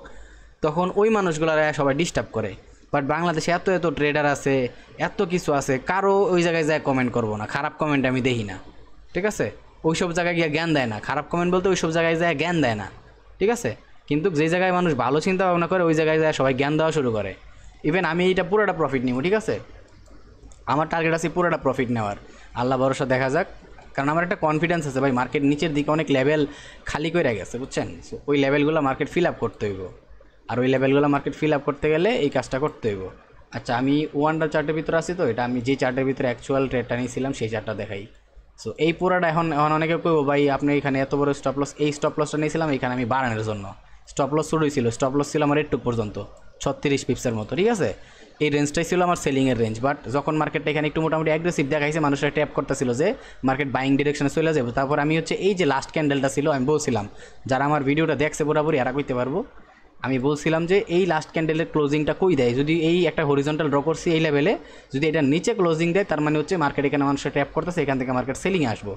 তখন ওই মানুষগুলারা সবাই ডিস্টার্ব করে। বাট বাংলাদেশে এত এত ট্রেডার আছে, এত কিছু আছে, কারো ওই জায়গায় যায় কমেন্ট করবো না, খারাপ কমেন্ট আমি দেখি না, ঠিক আছে। ওই সব জায়গায় গিয়ে জ্ঞান দেয় না, খারাপ কমেন্ট বলতে ওই সব জায়গায় যায় জ্ঞান দেয় না, ঠিক আছে। কিন্তু যে জায়গায় মানুষ ভালো চিন্তা ভাবনা করে ওই জায়গায় যায় সবাই জ্ঞান দেওয়া শুরু করে। ইভেন আমি এইটা পুরোটা প্রফিট নিব, ঠিক আছে, আমার টার্গেট আছে পুরোটা প্রফিট নেওয়ার, আল্লাহ ভরসা দেখা যাক। কারণ আমার একটা কনফিডেন্স আছে ভাই, মার্কেট নিচের দিকে অনেক লেভেল খালি করে গেছে, বুঝছেন। সো ওই লেভেলগুলো মার্কেট ফিল আপ করতে হইব, আর ওই লেভেলগুলো মার্কেট ফিল আপ করতে গেলে এই কাজটা করতে হইব। আচ্ছা, আমি ওয়ান্ডার চার্টের ভিতরে আছি, তো এটা আমি যে চার্টের ভিতরে অ্যাকচুয়াল ট্রেডটা নিয়েছিলাম সেই চার্টটা দেখাই। সো এই পুরাটা এখন এখন অনেকে কইব ভাই আপনি এখানে এত বড় স্টপ লস, এই স্টপ লসটা নিয়েছিলাম এখানে আমি বাড়ানোর জন্য। স্টপ লস শুরুই ছিল, স্টপ লস ছিল আমার একটু পর্যন্ত 36 পিপসের মতো, ঠিক আছে। এই রেঞ্জটাই ছিল আমার সেলিংয়ের রেঞ্জ। বাট যখন মার্কেটটা এখানে একটু মোটামুটি অ্যাগ্রেসিভ দেখাইছে, মানুষরা ট্যাপ করতেছিল যে মার্কেট বাইং ডিরেকশনে চলে যাবে, তারপর আমি হচ্ছে এই যে লাস্ট ক্যান্ডেলটা ছিল, আমি বলছিলাম যারা আমার ভিডিওটা দেখছে বরাবরই এরা কইতে পারবো, আমি বলছিলাম যে এই লাস্ট ক্যান্ডেলের ক্লোজিংটা কই দেয়, যদি এই একটা হরিজন্টাল ড্র করছি এই লেভেলে, যদি এটা নিচে ক্লোজিং দেয় তার মানে হচ্ছে মার্কেট এখানে মানুষরা ট্যাপ করতেছে, এখান থেকে মার্কেট সেলিংয়ে আসবো।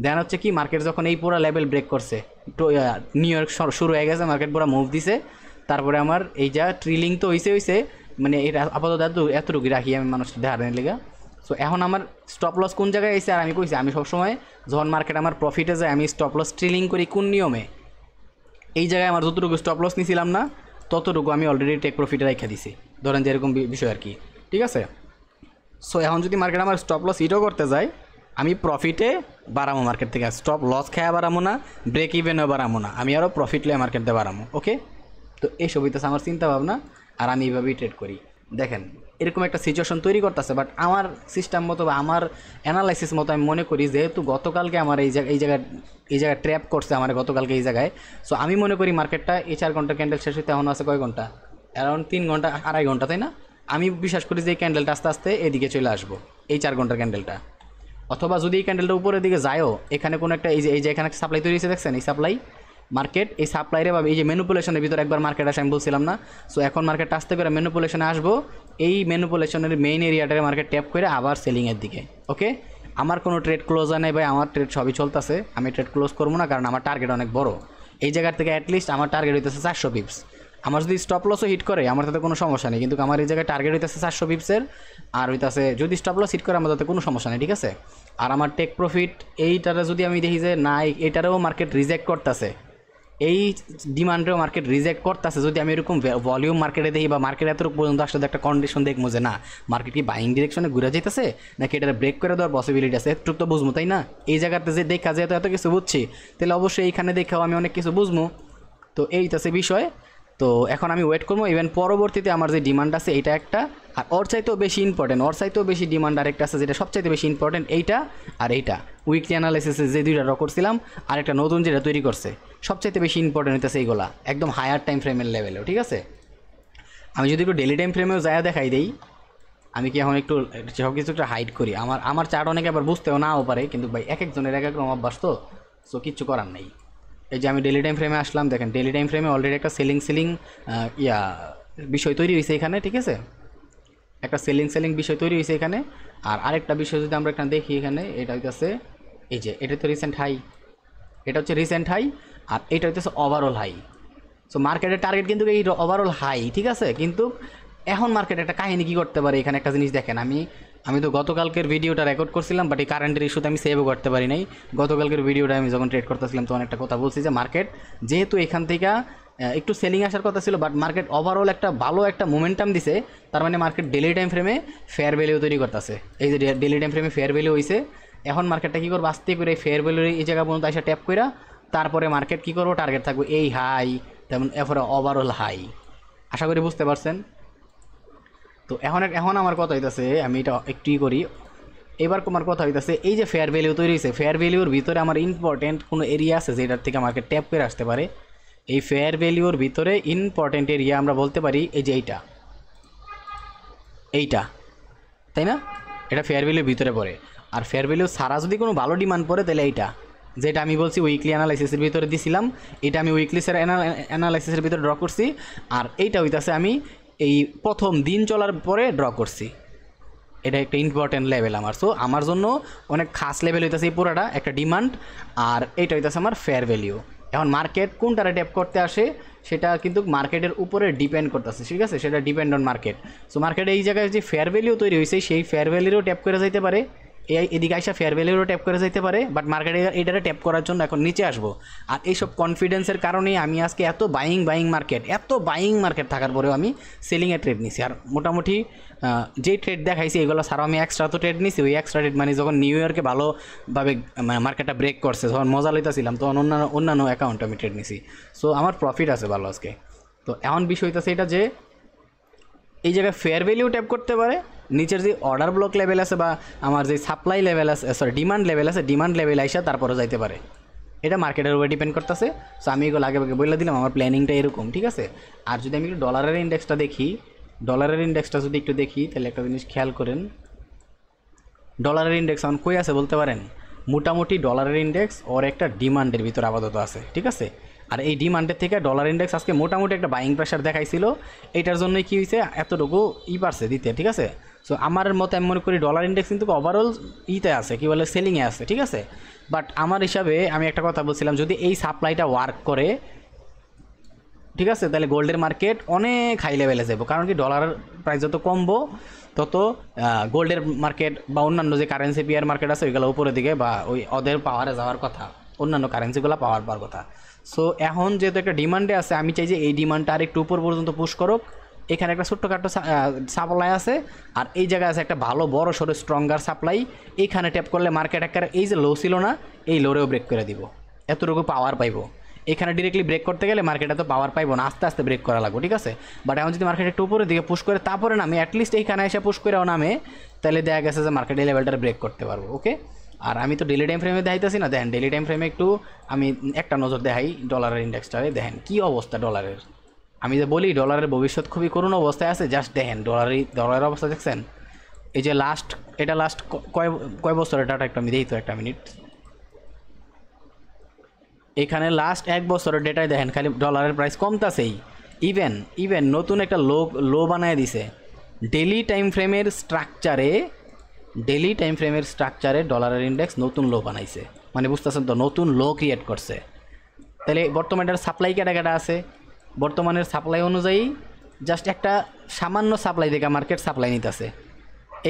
দেন হচ্ছে কি, মার্কেট যখন এই পুরো লেভেল ব্রেক করছে, নিউ ইয়র্ক শুরু হয়ে গেছে, মার্কেট পুরো মুভ দিছে, তারপরে আমার এই যা ট্রিলিং তো হইছে, মানে এটা আপাতত এতটুকু রাখি আমি মানুষটা দেখার লেগা। সো এখন আমার স্টপ লস কোন জায়গায় এসে, আর আমি কইছি আমি সবসময় যখন মার্কেট আমার প্রফিটে যায় আমি স্টপ লস ট্রেলিং করি কোন নিয়মে, এই জায়গায় আমার যতটুকু স্টপ লস নিয়েছিলাম না ততটুকু আমি অলরেডি টেক প্রফিটে রেখে দিছি, ধরেন যে এরকম বিষয় আর কি, ঠিক আছে। সো এখন যদি মার্কেট আমার স্টপ লস হিটও করতে যায় আমি প্রফিটে বাড়ামো মার্কেট থেকে, স্টপ লস খেয়ে বাড়ামো না, ব্রেক ইভেনও বাড়ামো না, আমি আরও প্রফিট লিয়ে মার্কেটে বাড়ামো। ওকে, তো এইসব হইতেছে আমার চিন্তা ভাবনা, আর আমি এইভাবেই ট্রেড করি। দেখেন এরকম একটা সিচুয়েশন তৈরি করতেছে, বাট আমার সিস্টেম মতো বা আমার অ্যানালাইসিস মতো আমি মনে করি যেহেতু গতকালকে আমার এই জায়গায় ট্র্যাপ করছে আমার গতকালকে এই জায়গায়, সো আমি মনে করি মার্কেটটা এই 4 ঘন্টা ক্যান্ডেল শেষ হতে এখনও আছে কয় ঘন্টা, অ্যারাউন্ড 3 ঘন্টা 2.5 ঘন্টা, তাই না? আমি বিশ্বাস করি যে এই ক্যান্ডেলটা আস্তে আস্তে এদিকে চলে আসবো, এই 4 ঘন্টার ক্যান্ডেলটা, অথবা যদি এই ক্যান্ডেলটা উপরের দিকে যায়ও, এখানে কোনো একটা এই যে এখানে সাপ্লাই তৈরি হয়েছে দেখছেন, এই সাপ্লাই মার্কেট, এই সাপ্লাইরে বা এই যে ম্যানিপুলেশনের ভিতরে একবার মার্কেট আসে আমি বলছিলাম না, সো এখন মার্কেট আস্তে করে ম্যানিপুলেশনে আসবো, এই ম্যানিপুলেশনের মেইন এরিয়াটারে মার্কেট ট্যাপ করে আবার সেলিংয়ের দিকে। ওকে, আমার কোনো ট্রেড ক্লোজ হয় নাই ভাই, আমার ট্রেড সবই চলতেছে, আমি ট্রেড ক্লোজ করবো না, কারণ আমার টার্গেট অনেক বড়, এই জায়গার থেকে অ্যাটলিস্ট আমার টার্গেট হইতেছে 400 পিপস। আমার যদি স্টপ লসও হিট করে আমার তাতে কোনো সমস্যা নেই, কিন্তু আমার এই জায়গায় টার্গেট হইতেছে 400 পিপসের, আর হইতেছে যদি স্টপ লস হিট করে আমার তাতে কোনো সমস্যা নেই, ঠিক আছে। আর আমার টেক প্রফিট এইটারে যদি আমি দেখি যে না এইটারেও মার্কেট রিজেক্ট করতেছে, এই ডিমান্ডেও মার্কেট রিজেক্ট করতেছে, যদি আমি এরকম ভলিউম মার্কেটে দেখি বা মার্কেট এত পর্যন্ত আসলে একটা কন্ডিশন দেখবো যে না মার্কেট কি বাইং ডিরেকশনে ঘুরে যেতেছে নাকি এটা ব্রেক করে দেওয়ার পসিবিলিটি আছে, একটু তো বুঝবো, তাই না? এই জায়গাতে যে দেখা যেহেতু এত কিছু বুঝছি, তাহলে অবশ্যই এইখানে দেখেও আমি অনেক কিছু বুঝবো। তো এইটাছে বিষয়। তো এখন আমি ওয়েট করবো, ইভেন পরবর্তীতে আমার যে ডিমান্ড আছে এইটা একটা, আর ওর চাইতেও বেশি ইম্পর্টেন্ট, ওর চাইতেও বেশি ডিমান্ড আরেকটা আছে যেটা সবচাইতে বেশি ইম্পর্টেন্ট, এইটা আর এইটা উইকলি অ্যানালাইসিসে যে দুইটা ড্র করছিলাম আর একটা নতুন যেটা তৈরি করছে, সবচাইতে বেশি ইম্পর্টেন্ট হইতেছে এইগুলা একদম হায়ার টাইম ফ্রেমের লেভেলেও, ঠিক আছে। আমি যদি একটু ডেলি টাইম ফ্রেমেও যায় দেখাই দেই, আমি কি এখন একটু সব কিছু একটা হাইড করি, আমার চার্ট অনেকে আবার বুঝতেও নাও পারে, কিন্তু ভাই এক একজনের এক এক রকম অভ্যাস, তো সো কিচ্ছু করার নেই। এই যে আমি ডেলি টাইম ফ্রেমে আসলাম, দেখেন ডেলি টাইম ফ্রেমে অলরেডি একটা সেলিং বিষয় তৈরি হয়েছে এখানে, ঠিক আছে, একটা সেলিং বিষয় তৈরি হয়েছে এখানে। আর আরেকটা বিষয় যদি আমরা এখানে দেখি, এখানে এটা হইতেছে এই যে এটা তো রিসেন্ট হাই, এটা হচ্ছে রিসেন্ট হাই, আর এটা হইতেছে ওভারঅল হাই। সো মার্কেটের টার্গেট কিন্তু এই ওভারঅল হাই, ঠিক আছে, কিন্তু এখন মার্কেট একটা কাহিনী কী করতে পারে, এখানে একটা জিনিস দেখেন, আমি তো গতকালকের ভিডিওটা রেকর্ড করছিলাম, বাট এই কারেন্টের ইস্যুতে আমি সেভও করতে পারি নাই। গতকালকের ভিডিওটা আমি যখন ট্রেড করতেছিলাম তখন একটা কথা বলছি যে মার্কেট যেহেতু এখান থেকে একটু সেলিং আসার কথা ছিল, বাট মার্কেট ওভারঅল একটা ভালো একটা মোমেন্টাম দিছে, তার মানে মার্কেট ডেলি টাইম ফ্রেমে ফেয়ার ভ্যালিউ তৈরি করতেছে। এই যে ডেলি টাইম ফ্রেমে ফেয়ার ভ্যালিউ হয়েছে, এখন মার্কেটটা কী করবো, আস্তে করে এই ফেয়ার ভ্যালুর এই জায়গা পর্যন্ত এসে ট্যাপ করে তারপরে মার্কেট কী করবো, টার্গেট থাকবে এই হাই, তেমন এরপরে ওভারঅল হাই। আশা করি বুঝতে পারছেন। তো এখন আমার কথা হইতেছে, আমি এটা একটু করি, এবার আমার কথা হইতেছে এই যে ফেয়ার ভ্যালিউ তৈরি হয়েছে, ফেয়ার ভ্যালিউর ভিতরে আমার ইম্পর্টেন্ট কোনো এরিয়া আছে যেটার থেকে আমাকে ট্যাপ করে আসতে পারে। এই ফেয়ার ভ্যালিউর ভিতরে ইম্পর্টেন্ট এরিয়া আমরা বলতে পারি এই যে এইটা, তাই না? এটা ফেয়ার ভ্যালিউর ভিতরে পড়ে। আর ফেয়ার ভ্যালিউ ছাড়া যদি কোনো ভালো ডিমান্ড পড়ে তাহলে এইটা, যেটা আমি বলছি উইকলি অ্যানালাইসিসের ভিতরে দিছিলাম, এটা আমি উইকলি অ্যানালাইসিসের ভিতরে ড্র করছি। আর এইটা হইতেছে আমি এই প্রথম দিন চলার পরে ড্র করছি, এটা একটা ইম্পর্টেন্ট লেভেল আমার। সো আমার জন্য অনেক খাস লেভেল হইতেছে এই পুরাটা একটা ডিমান্ড, আর এইটা হইতেছে আমার ফেয়ার ভ্যালিউ। এখন মার্কেট কোনটারে ট্যাপ করতে আসে সেটা কিন্তু মার্কেটের উপরে ডিপেন্ড করতেছে, ঠিক আছে, সেটা ডিপেন্ড অন মার্কেট। সো মার্কেটে এই জায়গায় যে ফেয়ার ভ্যালিউ তৈরি হয়েছে সেই ফেয়ার ভ্যালিউও ট্যাপ করে যাইতে পারে, এদিকে আইসা ফেয়ার ভ্যালিউরও ট্যাপ করে যাইতে পারে, বাট মার্কেটে এটারে ট্যাপ করার জন্য এখন নিচে আসবো। আর এইসব কনফিডেন্সের কারণেই আমি আজকে এত বাইং মার্কেট থাকার পরেও আমি সেলিংয়ে ট্রেড নিছি। আর মোটামুটি যেই ট্রেড দেখাইছি এগুলো ছাড়াও আমি এক্সট্রা তো ট্রেড নিছি, ওই এক্সট্রা ট্রেড মানে যখন নিউ ইয়র্কে ভালোভাবে মার্কেটটা ব্রেক করছে, যখন মজা লইতেছিলাম তখন অন্যান্য অ্যাকাউন্টে আমি ট্রেড নিছি। সো আমার প্রফিট আছে ভালো আজকে। তো এখন বিষয় হইতেছে এটা যে এই জায়গায় ফেয়ার ভ্যালিউ ট্যাপ করতে পারে, নিচের যে অর্ডার ব্লক লেভেল আছে বা আমার যে সাপ্লাই লেভেল আছে, ডিমান্ড লেভেল আছে, ডিমান্ড লেভেল আইসা তারপরে যাইতে পারে, এটা মার্কেটের উপরে ডিপেন্ড করতেছে। সো আমি এগুলো আগে বলে দিলাম, আমার প্ল্যানিংটা এরকম, ঠিক আছে। আর যদি আমি একটু ডলারের ইন্ডেক্সটা দেখি, যদি একটু দেখি তাহলে একটা জিনিস খেয়াল করেন, ডলারের ইন্ডেক্স এখন কই আছে বলতে পারেন? মোটামুটি ডলারের ইন্ডেক্স ওর একটা ডিমান্ডের ভিতরে আপাতত আছে, ঠিক আছে। আর এই ডিমান্ডের থেকে ডলার ইন্ডেক্স আজকে মোটামুটি একটা বাইং প্রেশার দেখাইছিল, এটার জন্যই কী হয়েছে এতটুকু পারছে দিতে, ঠিক আছে। সো আমার মতে আমি মনে করি ডলার ইন্ডেক্স কিন্তু ওভারঅল আছে, কী বলে, সেলিংয়ে আছে, ঠিক আছে। বাট আমার হিসাবে আমি একটা কথা বলছিলাম, যদি এই সাপ্লাইটা ওয়ার্ক করে, ঠিক আছে, তাহলে গোল্ডের মার্কেট অনেক হাই লেভেলে যাবো, কারণ কি ডলারের প্রাইস যত কমবো তত গোল্ডের মার্কেট বা অন্যান্য যে কারেন্সি পেয়ার মার্কেট আছে ওইগুলো উপরের দিকে বা ওই ওদের পাওয়ারে যাওয়ার কথা, অন্যান্য কারেন্সিগুলো পাওয়ার কথা। সো এখন যেহেতু একটা ডিমান্ডে আছে, আমি চাই যে এই ডিমান্ডটা আর একটু উপর পর্যন্ত পুশ করুক। এখানে একটা ছোট্টখাটো সাপ্লাই আছে, আর এই জায়গায় আছে একটা ভালো বড় সড়ো স্ট্রঙ্গার সাপ্লাই। এইখানে ট্যাপ করলে মার্কেট একটা এই যে লো ছিল না, এই লোরেও ব্রেক করে দিব, এতটুকু পাওয়ার পাইবো। এখানে ডিরেক্টলি ব্রেক করতে গেলে মার্কেটে তো পাওয়ার পাইবো না, আস্তে আস্তে ব্রেক করা লাগবে, ঠিক আছে। বাট এখন যদি মার্কেট একটু উপরের দিকে পুশ করে তারপরে নামে, অ্যাটলিস্ট এইখানে এসে পুশ করেও নামে, তাহলে দেখা গেছে যে মার্কেট এই লেভেলটা ব্রেক করতে পারবো। ওকে, আর আমি তো ডেলি টাইম ফ্রেমে দেখাইতেছি না, দেখেন ডেলি টাইম ফ্রেমে একটু আমি একটা নজর দেখাই ডলারের ইন্ডেক্সটারে, দেখেন কী অবস্থা ডলারের। আমি যে বলি ডলারের ভবিষ্যৎ খুবই করুণ অবস্থায় আছে, জাস্ট দেখেন ডলারের অবস্থা দেখছেন। এই যে এটা লাস্ট কয় বছরের ডাটা, একটা আমি দেখি তো, একটা মিনিট। এখানে লাস্ট 1 বছরের ডেটায় দেখেন খালি ডলারের প্রাইস কমতাছেই, ইভেন নতুন একটা লো বানায় দিছে। ডেলি টাইম ফ্রেমের স্ট্রাকচারে ডলারের ইন্ডেক্স নতুন লো বানাইছে, মানে বুঝতেছেন তো, নতুন লো ক্রিয়েট করছে। তাহলে বর্তমানের সাপ্লাই কেটা আছে, বর্তমানের সাপ্লাই অনুযায়ী জাস্ট একটা সামান্য সাপ্লাই থেকে মার্কেট সাপ্লাই নিতেছে।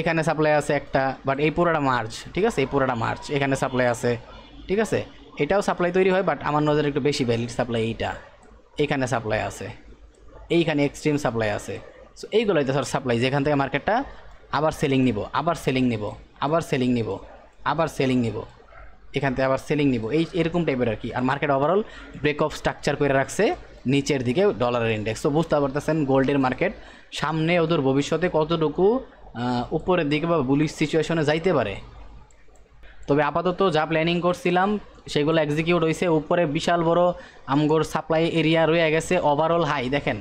এখানে সাপ্লাই আছে একটা, বাট এই পুরোটা মার্চ, ঠিক আছে, এই পুরোটা মার্চ। এখানে সাপ্লাই আছে, ঠিক আছে, এটাও সাপ্লাই তৈরি হয়, বাট আমার নজরে একটু বেশি ভ্যালিড সাপ্লাই এইটা। এখানে সাপ্লাই আছে, এইখানে এক্সট্রিম সাপ্লাই আছে। সো এইগুলোই তো স্যার সাপ্লাই, যেখান থেকে মার্কেটটা আবার সেলিং নিব, আবার সেলিং নিব, আবার সেলিং নিব, আবার সেলিং নিব, এখান থেকে আবার সেলিং নিব, এরকম টাইপের আর কি। আর market overall break of structure করে রাখছে নিচের দিকে ডলারের ইন্ডেক্স। তো বুঝতে পারতেছেন গোল্ডের মার্কেট সামনে ওদের ভবিষ্যতে কতটুকু উপরের দিকে বা বুলিশ সিচুয়েশনে যাইতে পারে। তবে আপাতত যা প্ল্যানিং করছিলাম সেগুলো এক্সিকিউট হয়েছে। উপরে বিশাল বড় আমগোর সাপ্লাই এরিয়া রয়ে গেছে, ওভারঅল হাই। দেখেন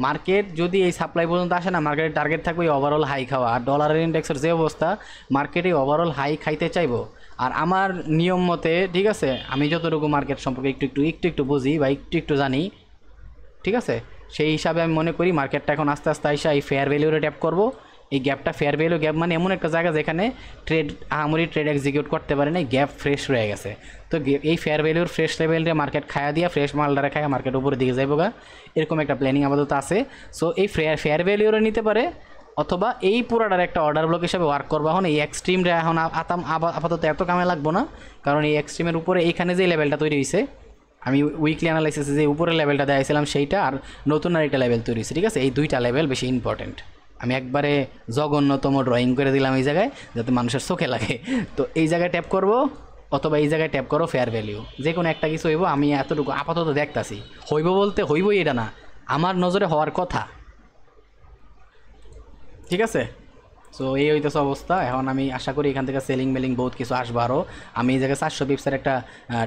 মার্কেট যদি এই সাপ্লাই পর্যন্ত আসে না, মার্কেটের টার্গেট থাকবে ওভারঅল হাই খাওয়া। আর ডলারের ইন্ডেক্সের যে অবস্থা, মার্কেটে ওভারঅল হাই খাইতে চাইবো। আর আমার নিয়ম মতে, ঠিক আছে, আমি যতটুকু মার্কেট সম্পর্কে একটু বুঝি বা একটু জানি, ঠিক আছে, সেই হিসাবে আমি মনে করি মার্কেটটা এখন আস্তে আস্তে আইসা এই ফেয়ার ভ্যালুরে ট্যাপ করবো। এই গ্যাপটা ফেয়ার ভ্যালু গ্যাপ, মানে এমন একটা জায়গা যেখানে ট্রেড এক্সিকিউট করতে পারে না, গ্যাপ ফ্রেশ রয়ে গেছে। তো এই ফেয়ার ভ্যালুর ফ্রেশ লেভেলটা মার্কেট খায়া দিয়া ফ্রেশ মালদারে খায়া মার্কেট উপরের দিকে যাইব গা, এরকম একটা প্ল্যানিং আপাতত আছে। সো এই ফেয়ার ভ্যালুরে নিতে পারে, অথবা এই পুরাটার একটা অর্ডার ব্লক হিসাবে ওয়ার্ক করবো। এখন এই এক্সট্রিমটা এখন আপাতত এত কামে লাগবো না, কারণ এই এক্সট্রিমের উপরে এইখানে যে লেভেলটা তৈরি হয়েছে, আমি উইকলি অ্যানালাইসিসে যে উপরের লেভেলটা দেখাইছিলাম সেইটা, আর নতুন আরেকটা লেভেল তৈরি হয়েছে, ঠিক আছে। এই দুইটা লেভেল বেশি ইম্পর্টেন্ট। আমি একবারে জঘন্যতম ড্রয়িং করে দিলাম এই জায়গায়, যাতে মানুষের চোখে লাগে। তো এই জায়গায় ট্যাপ করব, অথবা এই জায়গায় ট্যাপ করো ফেয়ার ভ্যালিউ, যে কোনো একটা কিছু হইব। আমি এতটুকু আপাতত দেখতাছি, হইব বলতে হইবই এটা না, আমার নজরে হওয়ার কথা, ঠিক আছে। সো এই হইতেছে অবস্থা। এখন আমি আশা করি এখান থেকে সেলিং মেলিং বহুত কিছু আসবো আরও। আমি এই জায়গায় 400 পিপসের একটা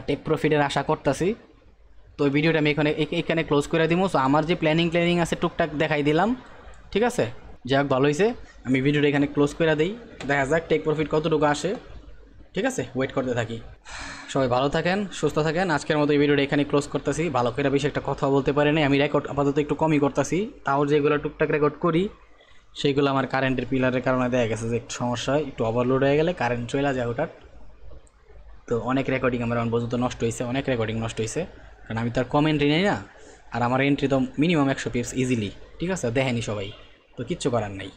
টেক প্রফিটের আশা করতেছি। তো ওই ভিডিওটা আমি এখানে ক্লোজ করে দিব। সো আমার যে প্ল্যানিং আছে টুকটাক দেখাই দিলাম, ঠিক আছে। যাই হোক, ভালো হয়েছে। আমি ভিডিওটা এখানে ক্লোজ করে দিই, দেখা যাক টেক প্রফিট কতটুকু আসে, ঠিক আছে। ওয়েট করতে থাকি। সবাই ভালো থাকেন, সুস্থ থাকেন। আজকের মতো এই ভিডিওটা এখানে ক্লোজ করতেছি। ভালো করে বেশি একটা কথা বলতে পারি না, আমি রেকর্ড আপাতত একটু কমই করতেছি। তাও যেগুলো টুকটাক রেকর্ড করি সেইগুলো আমার কারেন্টের পিলারের কারণে দেখা গেছে যে একটু সমস্যা হয়, একটু ওভারলোড হয়ে গেলে কারেন্ট চলে যায় ওটার। তো অনেক রেকর্ডিং আমার পর্যন্ত নষ্ট হয়েছে, অনেক রেকর্ডিং নষ্ট হয়েছে, কারণ আমি তো আর কম এন্ট্রি নেই না। আর আমার এন্ট্রি তো মিনিমাম 100 পিপস ইজিলি, ঠিক আছে, দেখেনি সবাই, তো কিচ্ছু করার নেই।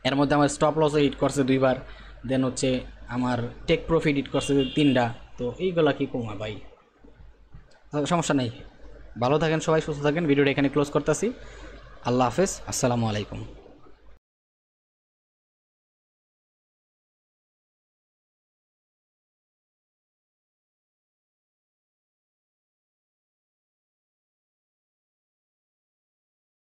এর মধ্যে আমার স্টপ লসও হিট করছে 2বার, দেন হচ্ছে আমার টেক প্রফিট হিট করছে 3টা। তো এইগুলা কি কমা ভাই, সমস্যা নেই। ভালো থাকেন সবাই, সুস্থ থাকেন। ভিডিওটা এখানে ক্লোজ করতেছি। আল্লাহ হাফেজ, আসসালামু আলাইকুম।